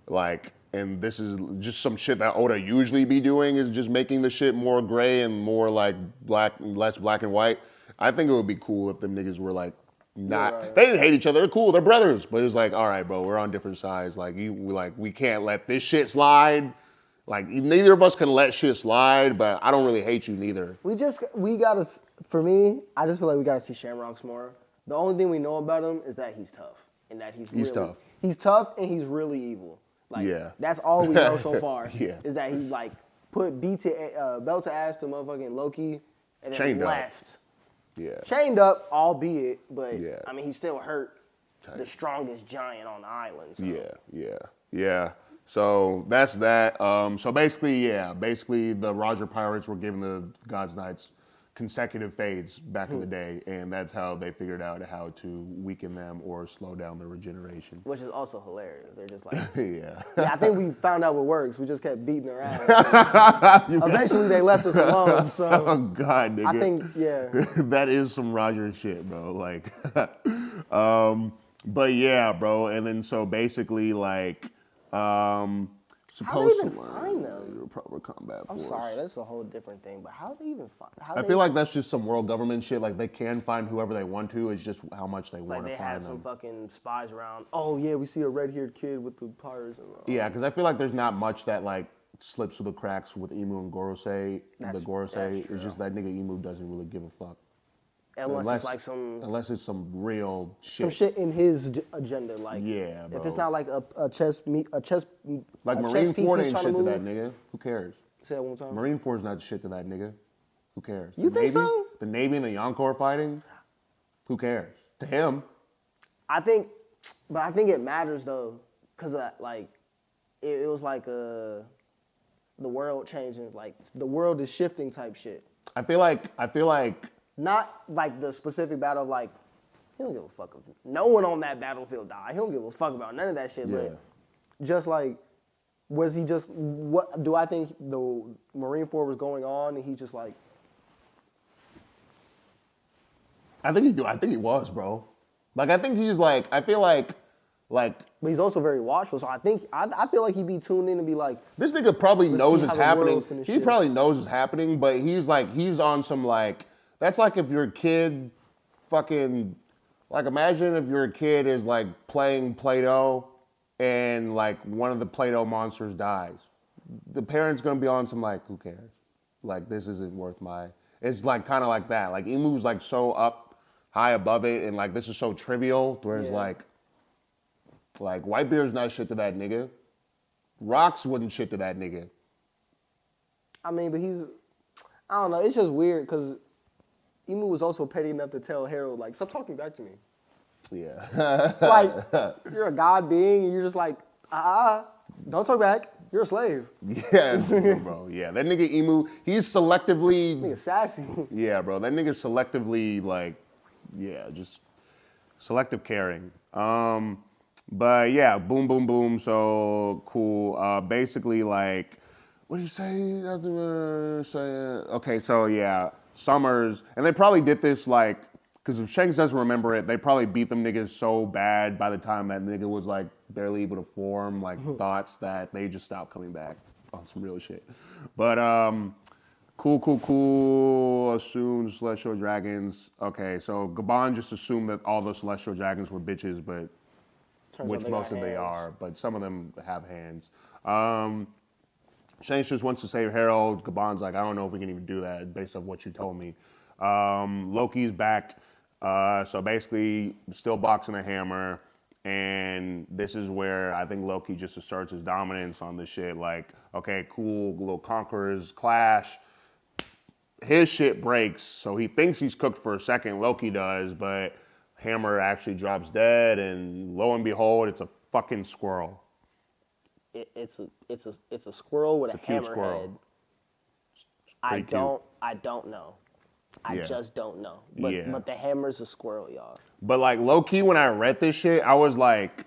like and this is just some shit that Oda usually be doing is just making the shit more gray and more like less black and white. I think it would be cool if them niggas were like not right. they didn't hate each other, they're cool, they're brothers, but it's like all right, bro, we're on different sides. Like we can't let this shit slide. Like neither of us can let shit slide, but I don't really hate you neither. We gotta. For me, I just feel like we gotta see Shamrocks more. The only thing we know about him is that he's tough and that he's really, tough. He's tough and he's really evil. Like Yeah. that's all we know so far. Yeah. Is that he like put belt to ass to motherfucking Loki and then Chained up. left. Yeah. Chained up, albeit, but Yeah. I mean he still hurt Tight. the strongest giant on the island. So. Yeah. So that's that. So basically the Roger Pirates were given the God's Knights consecutive fades back in the day, and that's how they figured out how to weaken them or slow down their regeneration. Which is also hilarious. They're just like, Yeah. yeah, I think we found out what works. We just kept beating their ass. Eventually, they left us alone. So Oh God, nigga. I think, yeah. That is some Roger shit, bro. Like, but yeah, bro. And then so basically, like, supposed to even learn find them? your proper combat I'm force. sorry, that's a whole different thing. But how do they even find? I feel like that's just some world government shit. Like they can find whoever they want to. It's just how much they want they to find had some them. fucking spies around. Oh yeah, we see a red-haired kid with the pirates. And, Yeah, because I feel like there's not much that like slips through the cracks with Emu and Gorosei. That's It's true. just that nigga Emu doesn't really give a fuck. unless it's like some real shit. some shit in his agenda. Like Yeah, bro. if it's not like a chess Like a chess Marine piece Ford he's ain't trying shit to move. that nigga. Who cares? Say that one more time. Marine Ford's not shit to that nigga. Who cares? You think Navy, so? The Navy and the Yonko are fighting. Who cares? To him. I think it matters though, cause like it was like the world changing, like the world is shifting type shit. I feel like Not like the specific battle of like he don't give a fuck if no one on that battlefield died. He don't give a fuck about none of that shit. Yeah. But just like was he just what do I think the Marine Corps was going on and he just like I think he was, bro. Like I think he's like I feel like but he's also very watchful. So I think I feel like he'd be tuned in and be like this nigga probably knows see it's how the happening. world's gonna He shift. probably knows it's happening, but he's on some like that's like if your kid fucking like imagine if your kid is like playing Play-Doh and like one of the Play-Doh monsters dies. The parent's gonna be on some like, who cares? Like this isn't worth my it's like kinda like that. Like Emu's like so up high above it and like this is so trivial, whereas Yeah. like Whitebeard's not shit to that nigga. Rocks wouldn't shit to that nigga. I mean, but I don't know, it's just weird because Emu was also petty enough to tell Harold, like, stop talking back to me. Yeah. Like, you're a god being, and you're just like, don't talk back. You're a slave. Yes, bro. Yeah, that nigga Emu, he's selectively. Nigga sassy. Yeah, bro. That nigga selectively, like, yeah, just selective caring. But yeah, boom, boom, boom. So cool. Basically, like, what do you say? Okay, so yeah, Summers, and they probably did this like, because if Shanks doesn't remember it, they probably beat them niggas so bad by the time that nigga was like barely able to form like thoughts that they just stopped coming back on some real shit. But cool. Assumed celestial dragons. Okay, so Gabon just assumed that all the celestial dragons were bitches, but Turns which out they most got of they hands. are, but some of them have hands. Shanks just wants to save Harald. Gabon's like, I don't know if we can even do that based off what you told me. Loki's back. So basically, still boxing a hammer. And this is where I think Loki just asserts his dominance on this shit. Like, okay, cool, little conquerors clash. His shit breaks, so he thinks he's cooked for a second. Loki does, but Hammer actually drops dead, and lo and behold, it's a fucking squirrel. It's a squirrel with a cute hammerhead. squirrel. I Cute. don't know. I Yeah. just don't know. Yeah. But the hammer's a squirrel, y'all. But like low key, when I read this shit, I was like,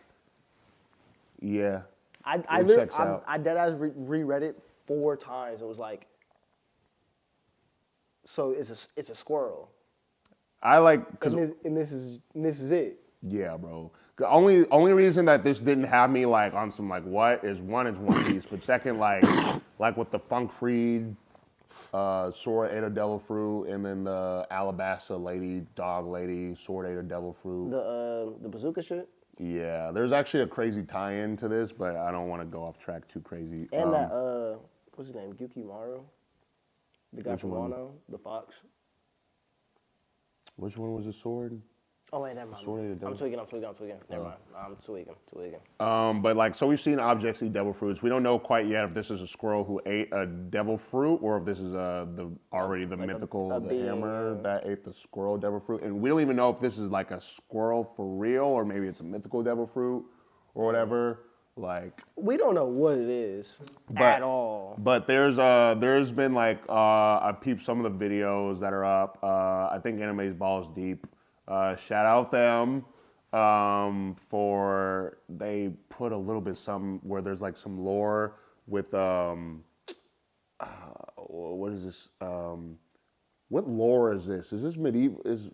yeah, I It checks out. deadass reread it 4 times. It was like, so it's a squirrel, I like cause and this is it. yeah, bro. The only reason that this didn't have me like on some like what is one, it's One Piece, but second like with the Funk Freed, Sword ate a devil fruit, and then the Alabasta lady, dog lady, Sword ate a devil fruit. The bazooka shit. Yeah, there's actually a crazy tie-in to this, but I don't want to go off track too crazy. And that what's his name? Yukimaru? The guy Which from one? Wano, the fox. Which one was the sword? Oh wait, never mind. Sword ate a devil- I'm tweaking. Never mind. I'm tweaking. But like, so we've seen objects eat devil fruits. We don't know quite yet if this is a squirrel who ate a devil fruit, or if this is the mythical a the being, hammer that ate the squirrel devil fruit. And we don't even know if this is like a squirrel for real, or maybe it's a mythical devil fruit, or whatever. Like, We don't know what it is at all. But there's been like I peeped some of the videos that are up. I think Anime's Balls Deep. Shout out them for they put a little bit some where there's like some lore with what is this what lore is this? Is this medieval? Is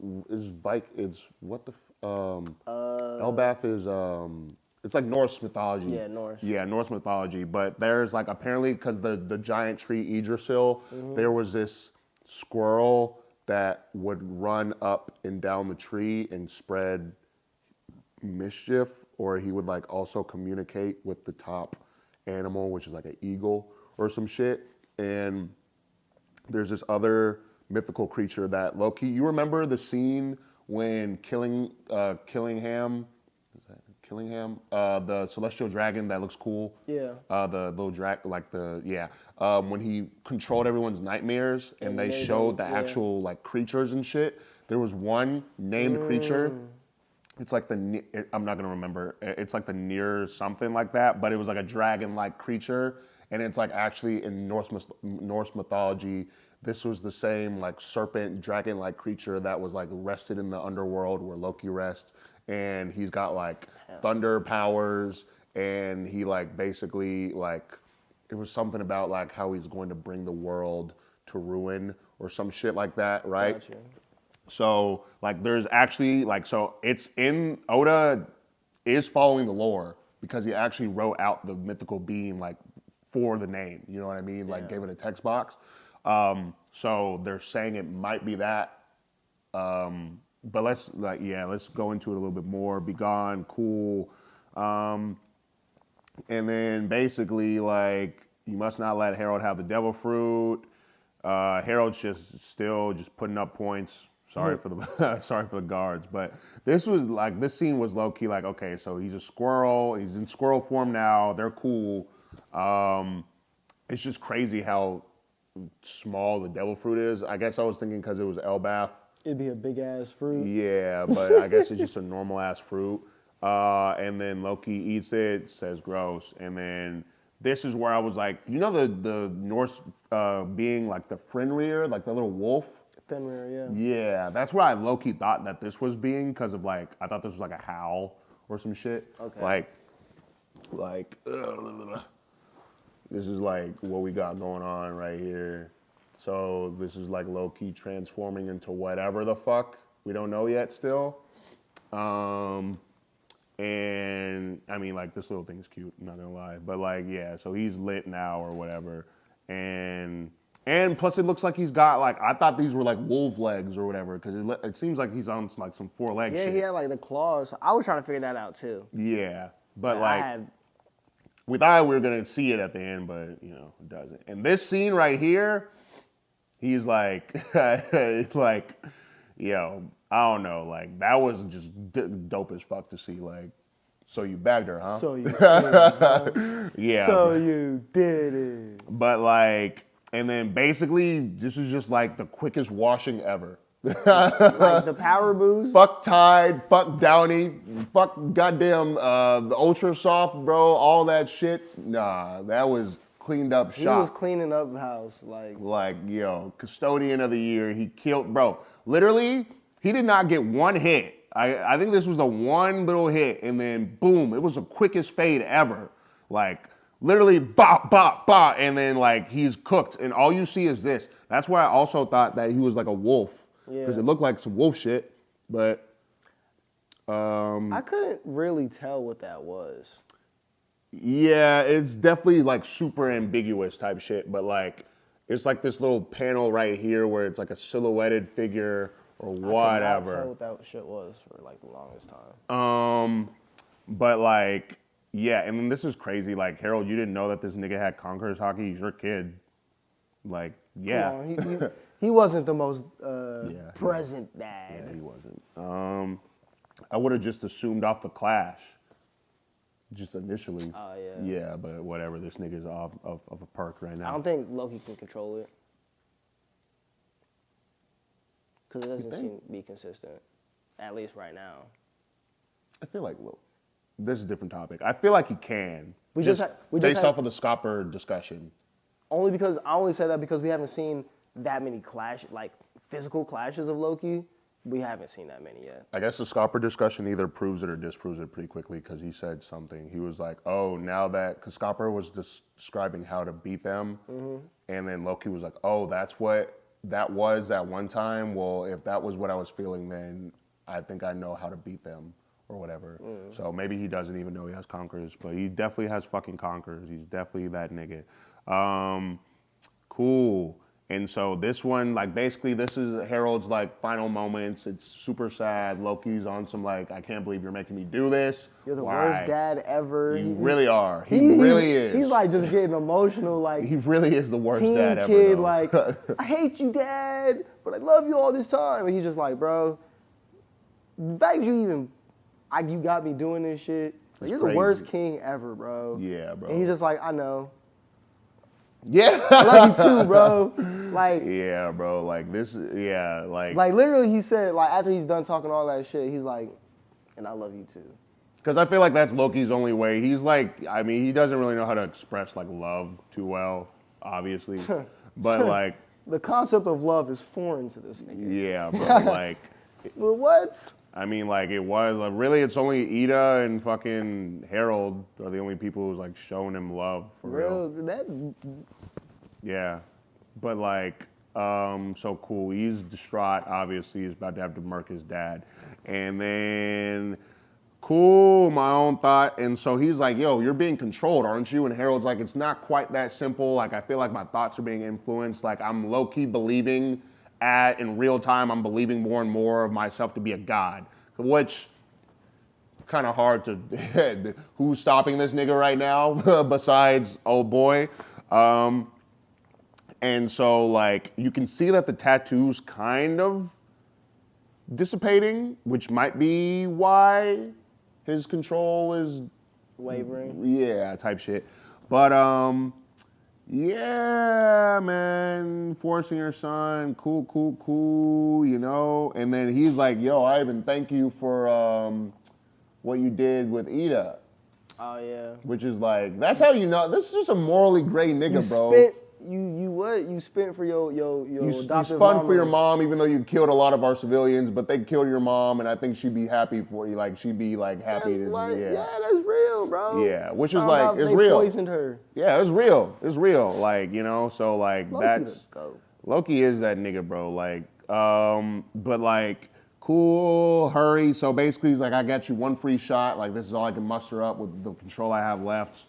what the Elbaf is it's like Norse mythology. Yeah, Norse. Yeah, Norse mythology. But there's like apparently because the giant tree Yggdrasil, there was this squirrel that would run up and down the tree and spread mischief, or he would like also communicate with the top animal, which is like an eagle or some shit. And there's this other mythical creature that Loki. You remember the scene when Killingham, the celestial dragon that looks cool. Yeah. The little when he controlled everyone's nightmares and they made showed them, the actual like creatures and shit. There was one named creature. It's like I'm not gonna remember. It's like the near something like that, but it was like a dragon-like creature, and it's like actually in Norse mythology. This was the same like serpent, dragon-like creature that was like rested in the underworld where Loki rests, and he's got like thunder powers, and he like basically like it was something about like how he's going to bring the world to ruin or some shit like that, right? Gotcha. So like there's actually like so it's in Oda is following the lore because he actually wrote out the mythical being like for the name, you know what I mean? Like gave it a text box. So they're saying it might be that. But let's go into it a little bit more. Be gone, cool. And then basically like you must not let Harald have the devil fruit. Harold's still putting up points. Sorry for the guards, but this scene was low key like, okay, so he's a squirrel, he's in squirrel form now, they're cool. It's just crazy how small the devil fruit is. I guess I was thinking because it was Elbaf. It'd be a big ass fruit. Yeah, but I guess it's just a normal ass fruit. And then Loki eats it, says gross, and then this is where I was like, you know the Norse being like the Fenrir, like the little wolf? Fenrir, yeah. Yeah, that's where I low-key thought that this was being, because of like, I thought this was like a howl or some shit. Okay. This is like what we got going on right here. So this is like low-key transforming into whatever the fuck. We don't know yet still. And I mean, like, this little thing's cute, I'm not gonna lie. But like, yeah, so he's lit now or whatever. And plus it looks like he's got like, I thought these were like wolf legs or whatever, because it seems like he's on like some 4 leg Yeah, shit. he had like the claws. I was trying to figure that out too. Yeah, but I like, had we thought we were gonna see it at the end, but you know, it doesn't. And this scene right here, he's like, yo, I don't know, like that was just dope as fuck to see. Like, So you bagged her, huh? So you did, huh? Yeah. So you did it. But like, and then basically, this is just like the quickest washing ever. Like the power boost. Fuck Tide, fuck Downy, fuck goddamn the Ultra Soft, bro, all that shit. Nah, that was cleaned up shop. He was cleaning up the house, Like, yo, custodian of the year. He killed, bro. Literally, he did not get one hit. I think this was the one little hit, and then boom, it was the quickest fade ever. Like, literally, bop, bop, bop, and then like he's cooked, and all you see is this. That's why I also thought that he was like a wolf, because it looked like some wolf shit, but I couldn't really tell what that was. yeah, it's definitely like super ambiguous type shit, but like it's like this little panel right here where it's like a silhouetted figure or whatever. I couldn't tell what that shit was for like the longest time. But like, yeah, and then this is crazy. Like, Harold, you didn't know that this nigga had Conqueror's hockey. He's your kid. Like, yeah. Come on, he wasn't the most present dad. Yeah, he wasn't. I would have just assumed off the Clash. Just initially. Oh, yeah. Yeah, but whatever. This nigga's off of a perk right now. I don't think Loki can control it. Because it doesn't seem to be consistent. At least right now. I feel like, look, this is a different topic. I feel like he can. Based off of the Scopper discussion. I only say that because we haven't seen that many physical clashes of Loki. We haven't seen that many yet. I guess the Scopper discussion either proves it or disproves it pretty quickly, because he said something. He was like, oh, now that, because Scopper was describing how to beat them, and then Loki was like, oh, that's what that was at one time. Well, if that was what I was feeling, then I think I know how to beat them or whatever. So maybe he doesn't even know he has Conquerors, but he definitely has fucking Conquerors. He's definitely that nigga. Cool. And so this one, like, basically this is Harold's like final moments. It's super sad. Loki's on some like, I can't believe you're making me do this. You're the worst dad ever. You really are. He really is. He's like just getting emotional, like he really is the worst teen dad ever. Kid, though. like, I hate you, Dad, but I love you all this time. And he's just like, bro, the fact you got me doing this shit. Like, you're crazy. The worst king ever, bro. Yeah, bro. And he's just like, I know. Yeah. I love you too, bro. Like, yeah, bro. Like this, yeah, like literally he said, like, after he's done talking all that shit, he's like, and I love you too. Because I feel like that's Loki's only way. He's like, I mean, he doesn't really know how to express like love too well, obviously. But like, the concept of love is foreign to this nigga. yeah, bro. Like, Well, what? I mean, like it was like, really. It's only Ida and fucking Harold are the only people who's like showing him love for real. Yeah, but like, so cool. He's distraught. Obviously, he's about to have to murk his dad, and then cool, my own thought. And so he's like, yo, you're being controlled, aren't you? And Harold's like, it's not quite that simple. Like, I feel like my thoughts are being influenced. Like, I'm low-key believing in real time, I'm believing more and more of myself to be a god, which kind of hard to, who's stopping this nigga right now besides old boy? And so like, you can see that the tattoo's kind of dissipating, which might be why his control is wavering. Yeah, type shit. But yeah, man, forcing your son, cool, you know. And then he's like, yo, I even thank you for what you did with Ida. Oh yeah. Which is like, that's how you know. This is just a morally gray nigga, bro. You spent for your You adoptive spun mom. for your mom, even though you killed a lot of our civilians, but they killed your mom, and I think she'd be happy for you. Like, she'd be like happy to, Yeah, that's real, bro. Yeah, which is like, it's they real. Poisoned her. Yeah, it's real. It's real. Like, you know, so like Loki is that nigga, bro. Like, but like, cool, hurry. So basically, he's like, I got you one free shot. Like, this is all I can muster up with the control I have left.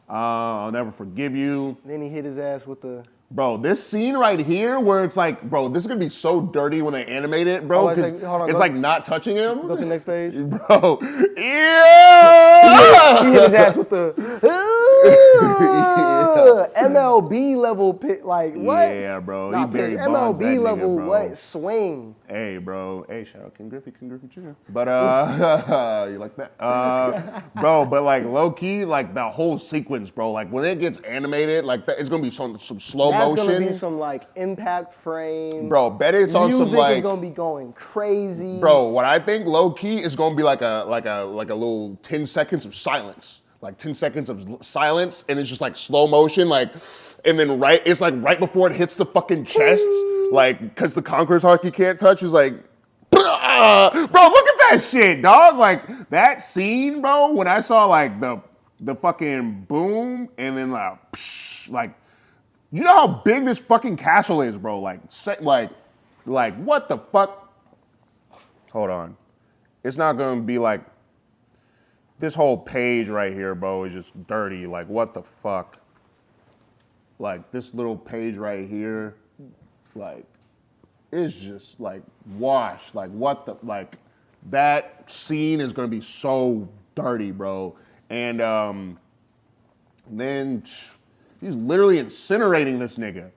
I'll never forgive you. Then he hit his ass with the Bro, this scene right here where it's like, bro, this is gonna be so dirty when they animate it, bro. Oh, it's 'Cause like- hold on, it's go- like not touching him. Go to the next page. Bro, yeah! He hit his ass with the MLB level pit. Like what? Yeah, bro. Nah, He Barry pitch, Bonds that MLB nigga, level bro. what swing? Hey, bro. Hey, shout out King Griffey Jr. But you like that? Bro, but like low key, like the whole sequence, bro. Like when it gets animated, like that, it's gonna be some slow That's motion. gonna be some like impact frame. Bro, bet it's on some Music like. is gonna be going crazy. Bro, what I think low key is gonna be like a little 10 seconds of silence. Like 10 seconds of silence, and it's just like slow motion, like, and then it's like right before it hits the fucking chest, like, because the Conqueror's Hawk you can't touch is like, bro, look at that shit, dog. Like that scene, bro. When I saw like the fucking boom, and then like, you know how big this fucking castle is, bro. Like what the fuck? Hold on, it's not gonna be like. This whole page right here, bro, is just dirty. Like, what the fuck? Like, this little page right here, like, it's just, like, washed. Like, what the, like, that scene is going to be so dirty, bro. And then he's literally incinerating this nigga.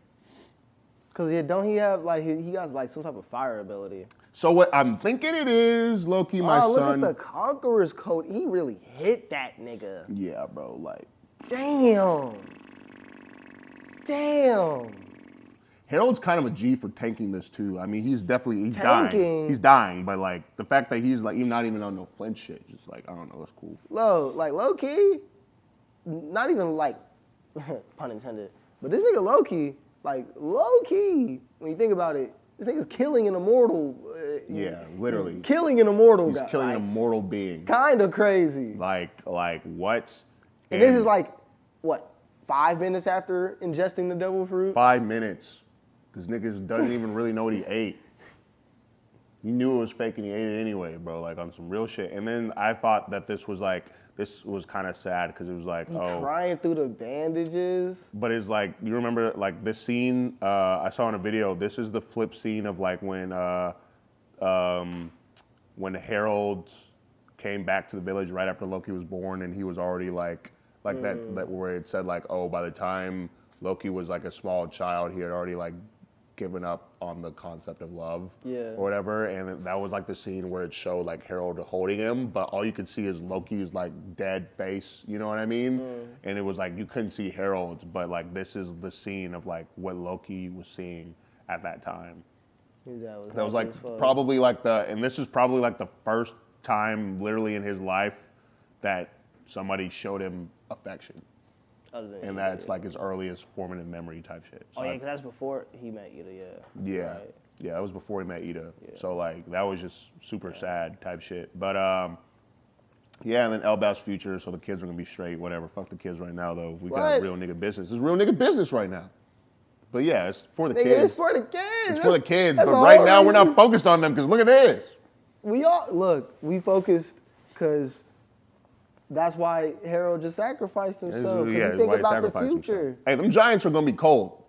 Cause don't he have like he got like some type of fire ability? So what I'm thinking it is, Loki, my son. Look at the Conqueror's coat. He really hit that nigga. Yeah, bro, like. Damn. Harold's kind of a G for tanking this too. I mean, he's dying. Tanking? He's dying, but like the fact that he's like not even on no flinch shit, just like I don't know, that's cool. Low key, not even like pun intended, but this nigga Loki, low key, when you think about it, this nigga's killing an immortal. Yeah, literally. Killing an immortal He's guy. killing an immortal being. Kind of crazy. Like what? And this is like, what, 5 minutes after ingesting the devil fruit? 5 minutes. This nigga doesn't even really know what he ate. He knew it was fake and he ate it anyway, bro, like on some real shit. And then I thought that this was kind of sad because it was like, crying through the bandages. But it's like, you remember like this scene I saw in a video, this is the flip scene of like when Harald came back to the village right after Loki was born and he was already like that where it said like, oh, by the time Loki was like a small child, he had already like given up on the concept of love or whatever. And that was like the scene where it showed like Harald holding him, but all you could see is Loki's like dead face, you know what I mean? And it was like, you couldn't see Harald's, but like this is the scene of like what Loki was seeing at that time. That was like probably like and this is probably like the first time literally in his life that somebody showed him affection. And that's like his earliest formative memory type shit. So because that's before he met Ida, Yeah. Right. Yeah, that was before he met Ida. Yeah. So like that was just super sad type shit. But yeah, and then Elbaf's future, so the kids are gonna be straight, whatever. Fuck the kids right now though. We got real nigga business. It's real nigga business right now. But yeah, it's for the kids. It's for the kids. It's for the kids. But right now we're not focused on them because look at this. We focused because that's why Harald just sacrificed himself. Yeah, he think about the future. Himself. Hey, them giants are gonna be cold.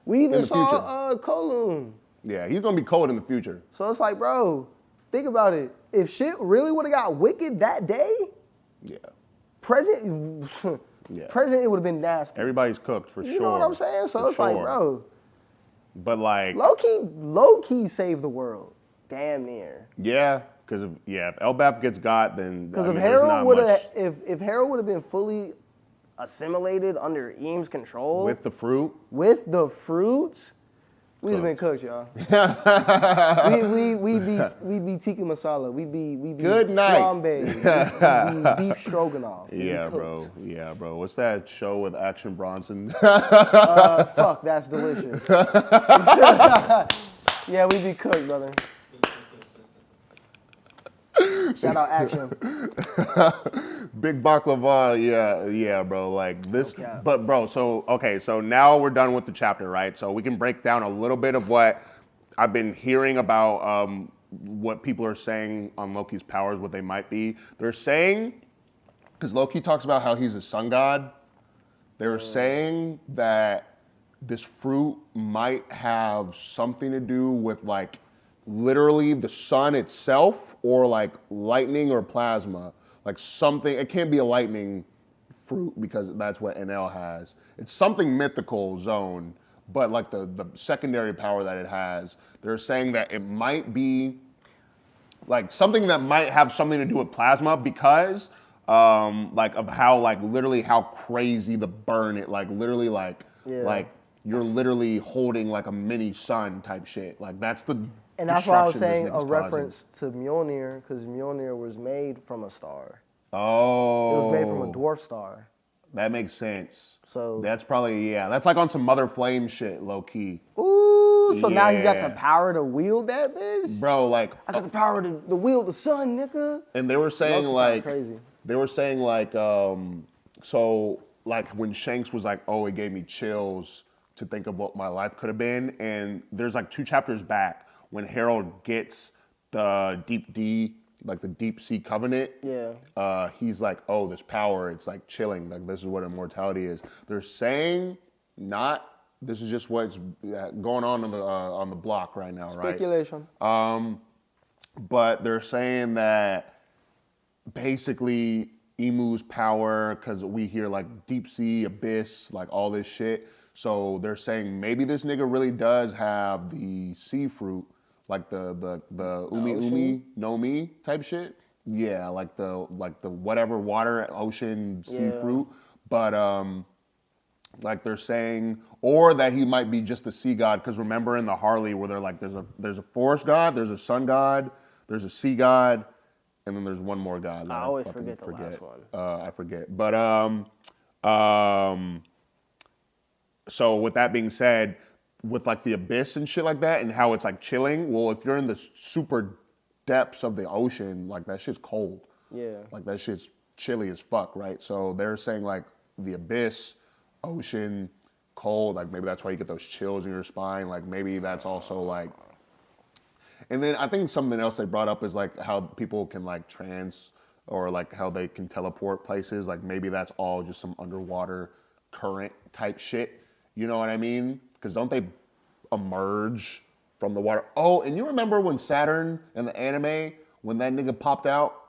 We even saw Kowloon. Yeah, he's gonna be cold in the future. So it's like, bro, think about it. If shit really would have got wicked that day, present, it would have been nasty. Everybody's cooked for sure. You know what I'm saying? So it's like, bro. But like, low key saved the world, damn near. Yeah. Because if Elbaf gets got, then because if Harald would have, if Harald would have been fully assimilated under Eames' control with the fruits, we'd have been cooked, y'all. we'd be tikka masala. We'd be good night. Flambe. We'd be beef stroganoff. Yeah, bro. Yeah, bro. What's that show with Action Bronson? Fuck, that's delicious. Yeah, we'd be cooked, brother. Shout out Action. Big baklava, yeah, bro. Like this, but bro. So now we're done with the chapter, right? So we can break down a little bit of what I've been hearing about, what people are saying on Loki's powers, what they might be. They're saying, because Loki talks about how he's a sun god. They were saying that this fruit might have something to do with like literally the sun itself or like lightning or plasma. Like something, it can't be a lightning fruit because that's what NL has. It's something mythical zone, but like the secondary power that it has, they're saying that it might be like something that might have something to do with plasma because like of how like literally how crazy the burn it like literally like you're literally holding like a mini sun type shit. Like that's the and that's why I was destruction saying this a nigga's reference to Mjolnir because Mjolnir was made from a star. Oh. It was made from a dwarf star. That makes sense. So that's probably that's like on some Mother Flame shit, low key. Ooh, so now you got Yeah. the power to wield that bitch? Bro, like I got the power to wield the sun, nigga. and they were saying Loki like sound crazy. they were saying like so like when Shanks was like, oh, it gave me chills to think of what my life could have been, and there's like 2 chapters back when Harald gets the deep D, like the deep sea covenant. Yeah. He's like, oh, this power, it's like chilling. Like this is what immortality is. They're saying not. This is just what's going on the block right now, right? Speculation. But they're saying that basically Emu's power, because we hear like deep sea, abyss, like all this shit. So they're saying maybe this nigga really does have the sea fruit, like the umi no mi type shit. Yeah, like the whatever water ocean sea fruit. But like they're saying, or that he might be just the sea god. Because remember in the Harley where they're like, there's a forest god, there's a sun god, there's a sea god, and then there's one more god. I always forget the last one. I forget. But so with that being said, with like the abyss and shit like that, and how it's like chilling. Well, if you're in the super depths of the ocean, like that shit's cold. Yeah. Like that shit's chilly as fuck, right? So they're saying like the abyss, ocean, cold. Like maybe that's why you get those chills in your spine. Like maybe that's also like. And then I think something else they brought up is like how people can like or like how they can teleport places. Like maybe that's all just some underwater current type shit. You know what I mean? Because don't they emerge from the water? Oh, and you remember when Saturn in the anime, when that nigga popped out?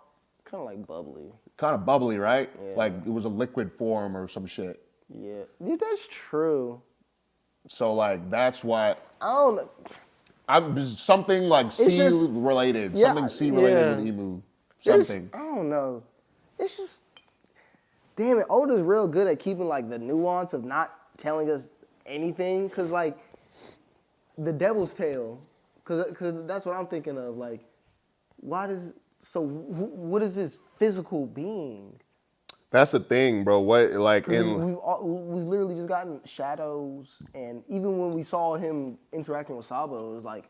Kind of like bubbly. Kind of bubbly, right? Yeah. Like it was a liquid form or some shit. Yeah. Dude, that's true. So like that's why I don't know. something like sea just, related. Yeah, Something sea related with Emu. Something. I don't know. It's just, damn it. Oda's real good at keeping like the nuance of not telling us anything. Cause like the Devil's Tail, cause that's what I'm thinking of. Like, what is this physical being? That's the thing, bro. What like We've literally just gotten shadows, and even when we saw him interacting with Sabo, it was like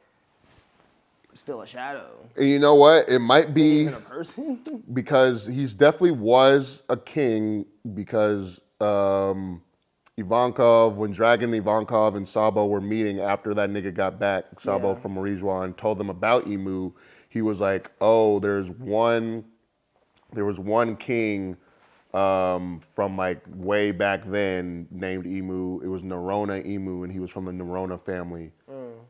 still a shadow. And you know what? It might be Even a person. because he's definitely was a king because Ivankov, when Dragon Ivankov and Sabo were meeting after that nigga got back, Sabo from Marijuana, and told them about Emu, he was like, oh, there was one king from like way back then named Emu. It was Nerona Emu, and he was from the Nerona family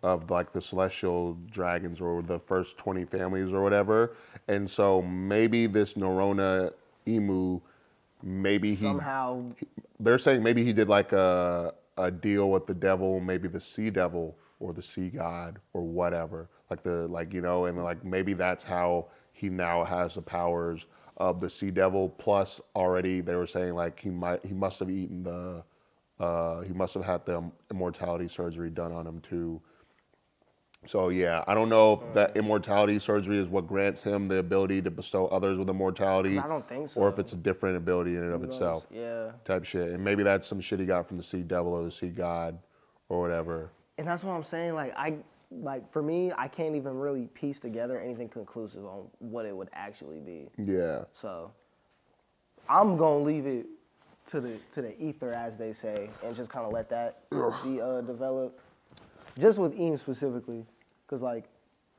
of like the celestial dragons or the first 20 families or whatever. And so maybe this Nerona Emu, Somehow. they're saying maybe he did like a deal with the devil, maybe the sea devil or the sea god or whatever. And like maybe that's how he now has the powers of the sea devil. Plus, already they were saying like he must have eaten he must have had the immortality surgery done on him too. So yeah, I don't know if that immortality surgery is what grants him the ability to bestow others with immortality. I don't think so. Or if it's a different ability in and of itself. Yeah. Type shit. And maybe that's some shit he got from the sea devil or the sea god or whatever. And that's what I'm saying. For me, I can't even really piece together anything conclusive on what it would actually be. Yeah. So I'm gonna leave it to the ether, as they say, and just kind of let that be developed. Just with Ian specifically, because like,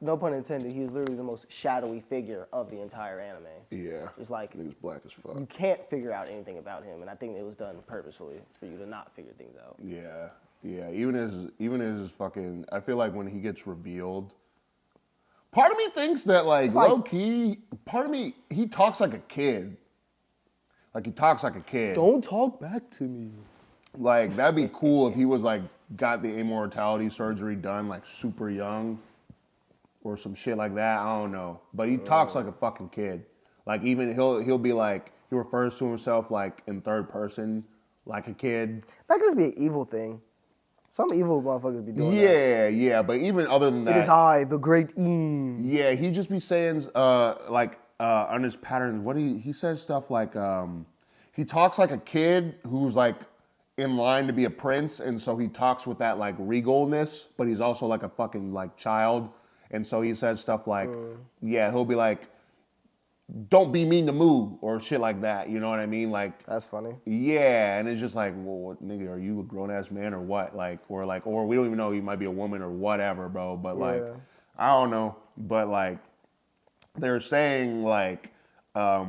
no pun intended, he is literally the most shadowy figure of the entire anime. Yeah. It's like he was black as fuck. you can't figure out anything about him, and I think it was done purposefully for you to not figure things out. Yeah. Yeah, even his fucking. I feel like when he gets revealed, part of me thinks that like low key. Part of me, he talks like a kid. Like he talks like a kid. Don't talk back to me. Like that'd be cool if he was like got the immortality surgery done like super young, or some shit like that. I don't know, but he talks like a fucking kid. Like even he'll be like he refers to himself like in third person, like a kid. That could just be an evil thing. Some evil motherfuckers be doing that. Yeah. But even other than that, It is I, the great Eam. yeah, he just be saying on his patterns. What he says stuff like he talks like a kid who's like in line to be a prince, and so he talks with that like regalness, but he's also like a fucking like child, and so he says stuff like, yeah, he'll be like, "Don't be mean to Moo" or shit like that. You know what I mean? Like That's funny. yeah, and it's just like, well, what, nigga, are you a grown ass man or what? Or we don't even know, he might be a woman or whatever, bro. But like, I don't know. But like, they're saying like,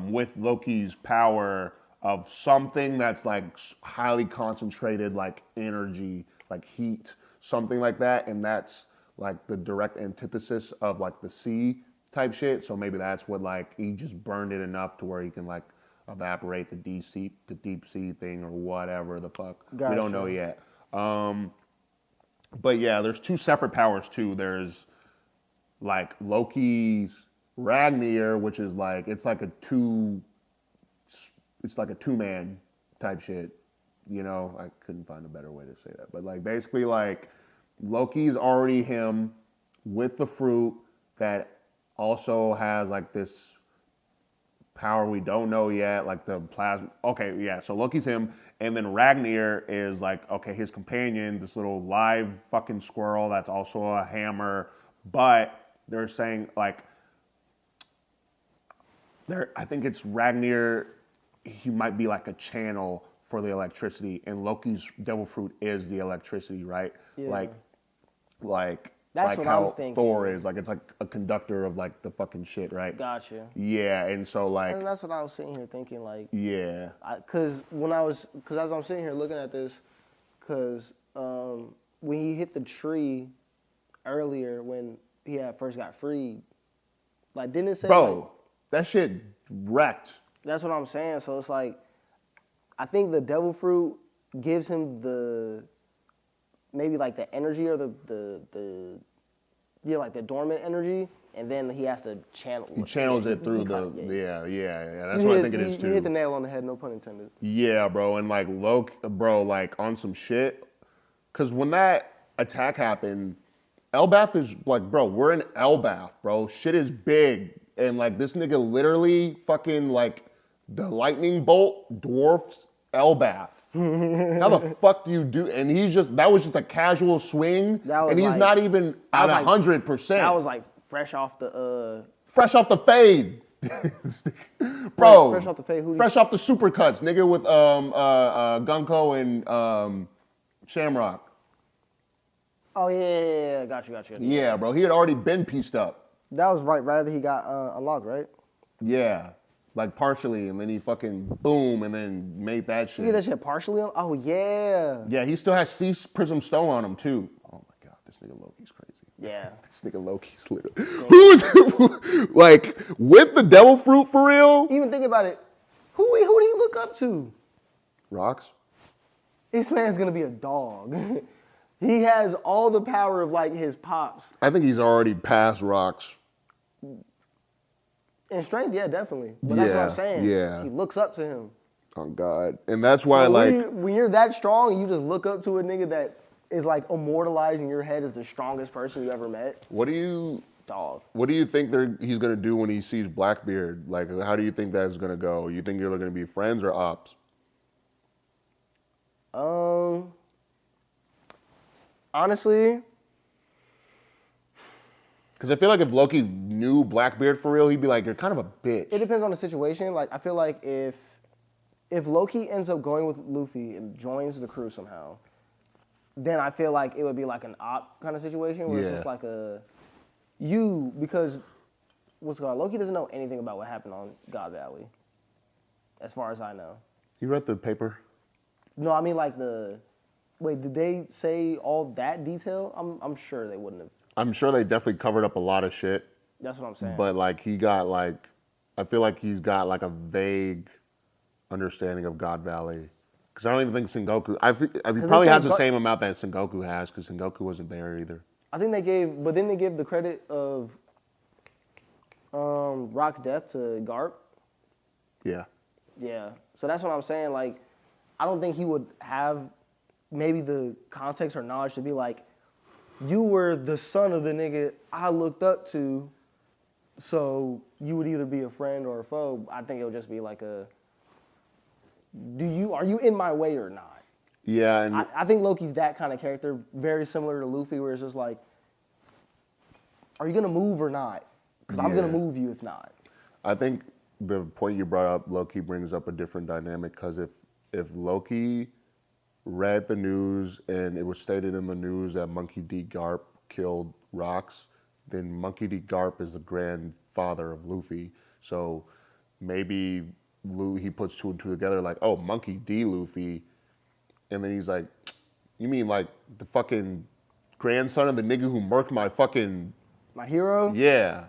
with Loki's power of something that's like highly concentrated, like energy, like heat, something like that, and that's like the direct antithesis of like the sea type shit. So maybe that's what like he just burned it enough to where he can like evaporate the deep sea thing or whatever the fuck. Gotcha. We don't know yet. But yeah, there's two separate powers too. There's like Loki's Ragnir, which is like it's like a two-man type shit. You know, I couldn't find a better way to say that. But like basically like Loki's already him with the fruit that also has like this power we don't know yet, like the plasma. Okay, yeah, so Loki's him, and then Ragnir is like, okay, his companion, this little live fucking squirrel that's also a hammer, but they're saying like, I think it's Ragnir, he might be like a channel for the electricity, and Loki's devil fruit is the electricity, right? Yeah. Like That's like what how I'm thinking. Thor is, like it's like a conductor of like the fucking shit, right? Gotcha. Yeah, and so like, And that's what I was sitting here thinking, like, yeah, because as I'm sitting here looking at this, because when he hit the tree earlier, when he had first got freed, like, didn't it say, bro, like, that shit wrecked. that's what I'm saying. So it's like, I think the devil fruit gives him maybe like the energy or the like the dormant energy, and then he has to channel. He channels it through yeah. That's what I think it is too. You hit the nail on the head, no pun intended. Yeah, bro, and like Loki, bro, like on some shit, because when that attack happened, Elbaf is like, bro, we're in Elbaf, bro. Shit is big, and like this nigga literally fucking like the lightning bolt dwarfs Elbaf. How the fuck do you do? And that was just a casual swing, and he's like, not even at 100%. That was like fresh off the fade, bro. Fresh off the fade. Fresh off the supercuts, nigga, with Gunko and Shamrock. Oh yeah, got you. Yeah, bro, he had already been pieced up. That was right after he got unlocked, right? Yeah. Like partially, and then he fucking boom, and then made that shit. You get that shit partially on? Oh yeah. Yeah, he still has Sea Prism Stone on him too. Oh my god, this nigga Loki's crazy. Yeah. This nigga Loki's literally. Who's like with the devil fruit for real? Even think about it. Who did he look up to? Rocks. This man's gonna be a dog. He has all the power of like his pops. I think he's already past Rocks. In strength, yeah, definitely. But that's what I'm saying. Yeah. He looks up to him. Oh God, and that's why So when you're that strong, you just look up to a nigga that is like immortalized in your head as the strongest person you ever met. What do you think he's gonna do when he sees Blackbeard? Like, how do you think that's gonna go? You think they're gonna be friends or ops? Honestly, because I feel like if Loki knew Blackbeard for real, he'd be like, "You're kind of a bitch." it depends on the situation. Like, I feel like if Loki ends up going with Luffy and joins the crew somehow, then I feel like it would be like an op kind of situation where it's just like because Loki doesn't know anything about what happened on God Valley, as far as I know. You read the paper? No, I mean like Wait, did they say all that detail? I'm sure they wouldn't have. I'm sure they definitely covered up a lot of shit. That's what I'm saying. But like he got like, I feel like he's got like a vague understanding of God Valley. Because I don't even think Sengoku. He probably has the same amount that Sengoku has. Because Sengoku wasn't there either. I think they gave, but then they gave the credit of Rock's death to Garp. Yeah. Yeah. So that's what I'm saying. Like, I don't think he would have maybe the context or knowledge to be like, you were the son of the nigga I looked up to, so you would either be a friend or a foe. I think it would just be like are you in my way or not? Yeah, and I think Loki's that kind of character, very similar to Luffy, where it's just like, are you gonna move or not? Because I'm gonna move you if not. I think the point you brought up, Loki brings up a different dynamic. Because if Loki read the news and it was stated in the news that Monkey D. Garp killed Rocks, then Monkey D. Garp is the grandfather of Luffy. So maybe he puts two and two together, like, oh, Monkey D. Luffy. And then he's like, you mean like the fucking grandson of the nigga who murked my hero? Yeah.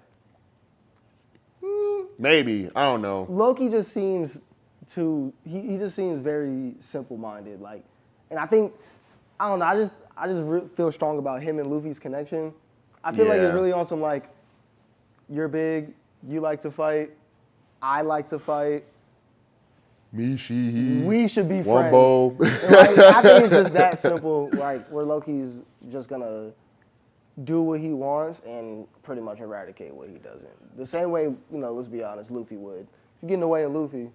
Maybe. I don't know. Loki just seems he just seems very simple-minded. Like, and I think, I don't know, I just feel strong about him and Luffy's connection. I feel like it's really on some like, you're big, you like to fight, I like to fight. Me, she, he. We should be one friends. bow. Like, I think it's just that simple, like, where Loki's just gonna do what he wants and pretty much eradicate what he doesn't. The same way, you know, let's be honest, Luffy would. If you get in the way of Luffy,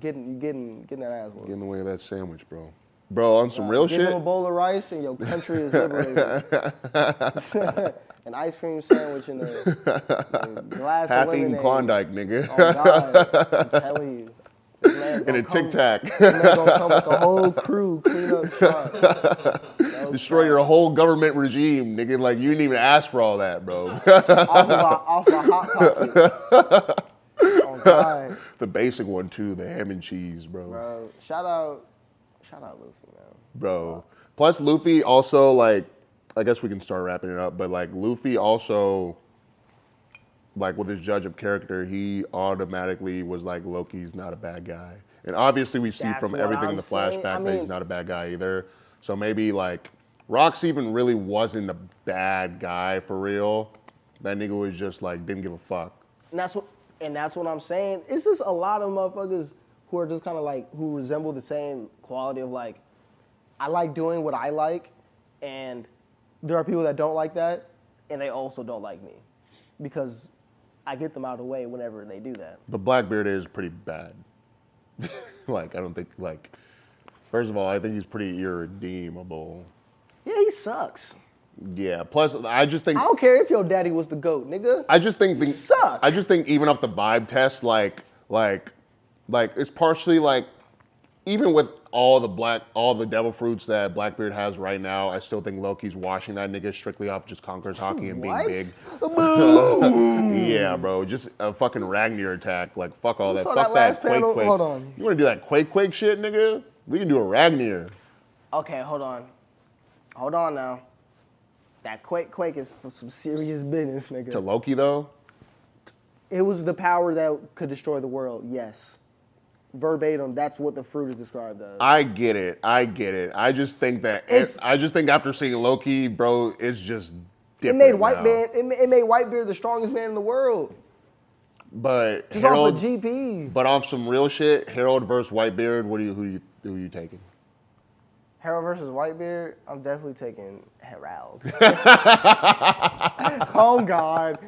getting that ass whooped. Get in the way of that sandwich, bro. Bro, on some real give shit. Give him a bowl of rice and your country is liberated. An ice cream sandwich and a glass Half of lemonade. eaten Klondike, nigga. Oh, God. I'm telling you. And a Tic Tac. This man's gonna come with the whole crew, clean up shop. No Destroy your whole government regime, nigga. Like, you didn't even ask for all that, bro. off a hot pocket. Oh, God. The basic one, too. The ham and cheese, bro. Bro, shout out Luffy, man. Bro. Plus, Luffy also, like, I guess we can start wrapping it up, but, like, Luffy also, like, with his judge of character, he automatically was like, Loki's not a bad guy. And obviously we see from everything in the flashback that he's not a bad guy either. So maybe, like, Rox even really wasn't a bad guy for real. That nigga was just, like, didn't give a fuck. And that's what I'm saying. It's just a lot of motherfuckers who are just kind of like, who resemble the same quality of like, I like doing what I like, and there are people that don't like that, and they also don't like me. Because I get them out of the way whenever they do that. But Blackbeard is pretty bad. Like, I don't think, like, first of all, I think he's pretty irredeemable. Yeah, he sucks. Yeah, plus, I just think... I don't care if your daddy was the GOAT, nigga. I just think... He sucks. I just think even off the vibe test, like, it's partially, like, even with all the devil fruits that Blackbeard has right now, I still think Loki's washing that nigga strictly off just Conqueror's Hockey and being big. Yeah, bro. Just a fucking Ragnar attack. Like, fuck all that. Fuck that Quake. Hold on. You want to do that Quake shit, nigga? We can do a Ragnar. Okay, hold on. Hold on now. That Quake is for some serious business, nigga. To Loki, though? It was the power that could destroy the world, yes. Verbatim, that's what the fruit is described as. I get it. I just think that after seeing Loki, bro, it's just different. It made Whitebeard the strongest man in the world. But just Harold, off of GP. But on some real shit, Harold versus Whitebeard, who are you taking? Harold versus Whitebeard, I'm definitely taking Harald. Oh God,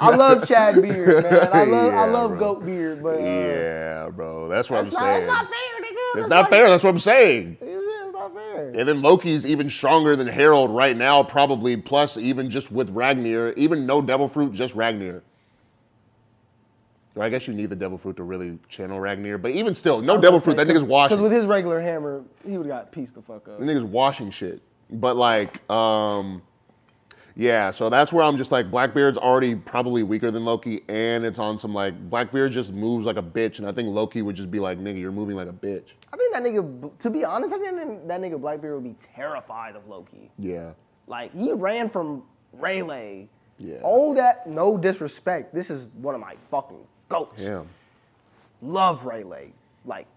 I love Chad Beard, man. I love Goat Beard, but yeah, bro, that's what I'm saying. That's not fair, nigga. It's not fair. That's what I'm saying. It's not fair. And then Loki's even stronger than Harold right now, probably. Plus, even just with Ragnar, even no devil fruit, just Ragnar. Or I guess you need the devil fruit to really channel Ragnar, but even still, no devil fruit. That nigga's washing. Because with his regular hammer, he would have got pieced the fuck up. That nigga's washing shit. But like, Yeah, so that's where I'm just like, Blackbeard's already probably weaker than Loki, and it's on some like, Blackbeard just moves like a bitch, and I think Loki would just be like, nigga, you're moving like a bitch. I think that nigga, to be honest, I think that nigga Blackbeard would be terrified of Loki. Yeah. Like, he ran from Rayleigh. Yeah. All that, no disrespect. This is one of my fucking goats. Yeah. Love Rayleigh. Like,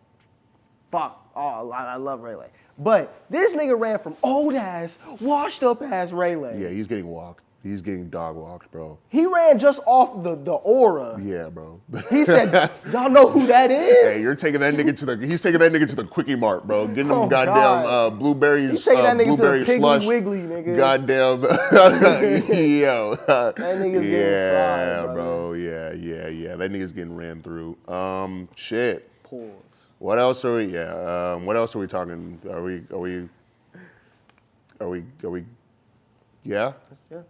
fuck. Oh, I love Rayleigh. But this nigga ran from old ass, washed up ass Rayleigh. Yeah, he's getting walked. He's getting dog walked, bro. He ran just off the aura. Yeah, bro. He said, y'all know who that is? Hey, you're taking that nigga to the. He's taking that nigga to the quickie mart, bro. Getting them goddamn God. blueberries. He's taking that nigga blueberry to the Piggly slush. Wiggly, nigga. Goddamn. Yo. That nigga's getting fried, bro. Yeah. That nigga's getting ran through. Shit. Pause. What else are we? Yeah. What else are we talking? Are we? Yeah. Yeah.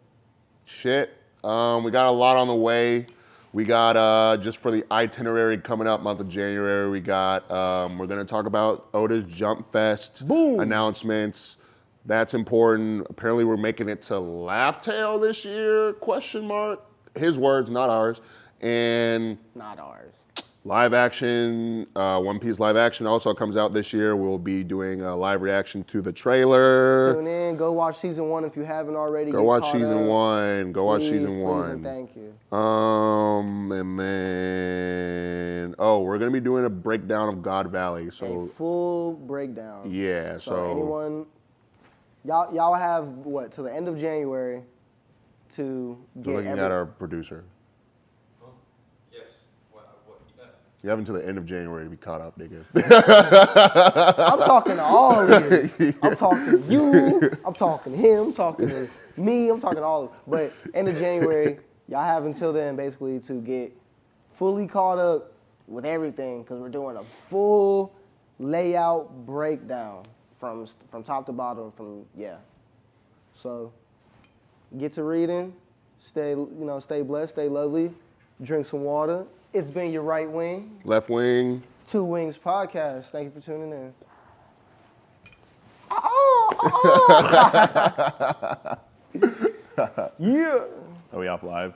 Shit. We got a lot on the way. We got just for the itinerary coming up month of January. We got we're gonna talk about Oda's Jump Fest announcements. That's important. Apparently, we're making it to Laugh Tale this year? Question mark. His words, not ours. And Not ours. live action, One Piece live action also comes out this year. We'll be doing a live reaction to the trailer. Tune in. Go watch season 1 if you haven't already. Go watch season 1. Go watch season 1. Please, and thank you. And then we're gonna be doing a breakdown of God Valley. So A full breakdown. yeah, So anyone, y'all have what till the end of January to get looking at our producer. Yes. What? Yeah. You have until the end of January to be caught up, nigga. I'm talking to all of this. I'm talking to you. I'm talking to him. I'm talking to me. I'm talking to all of them. But end of January, y'all have until then basically to get fully caught up with everything because we're doing a full layout breakdown from top to bottom. So get to reading. Stay blessed. Stay lovely. Drink some water. It's been your right wing. Left wing. Two Wings Podcast. Thank you for tuning in. Yeah. Are we off live?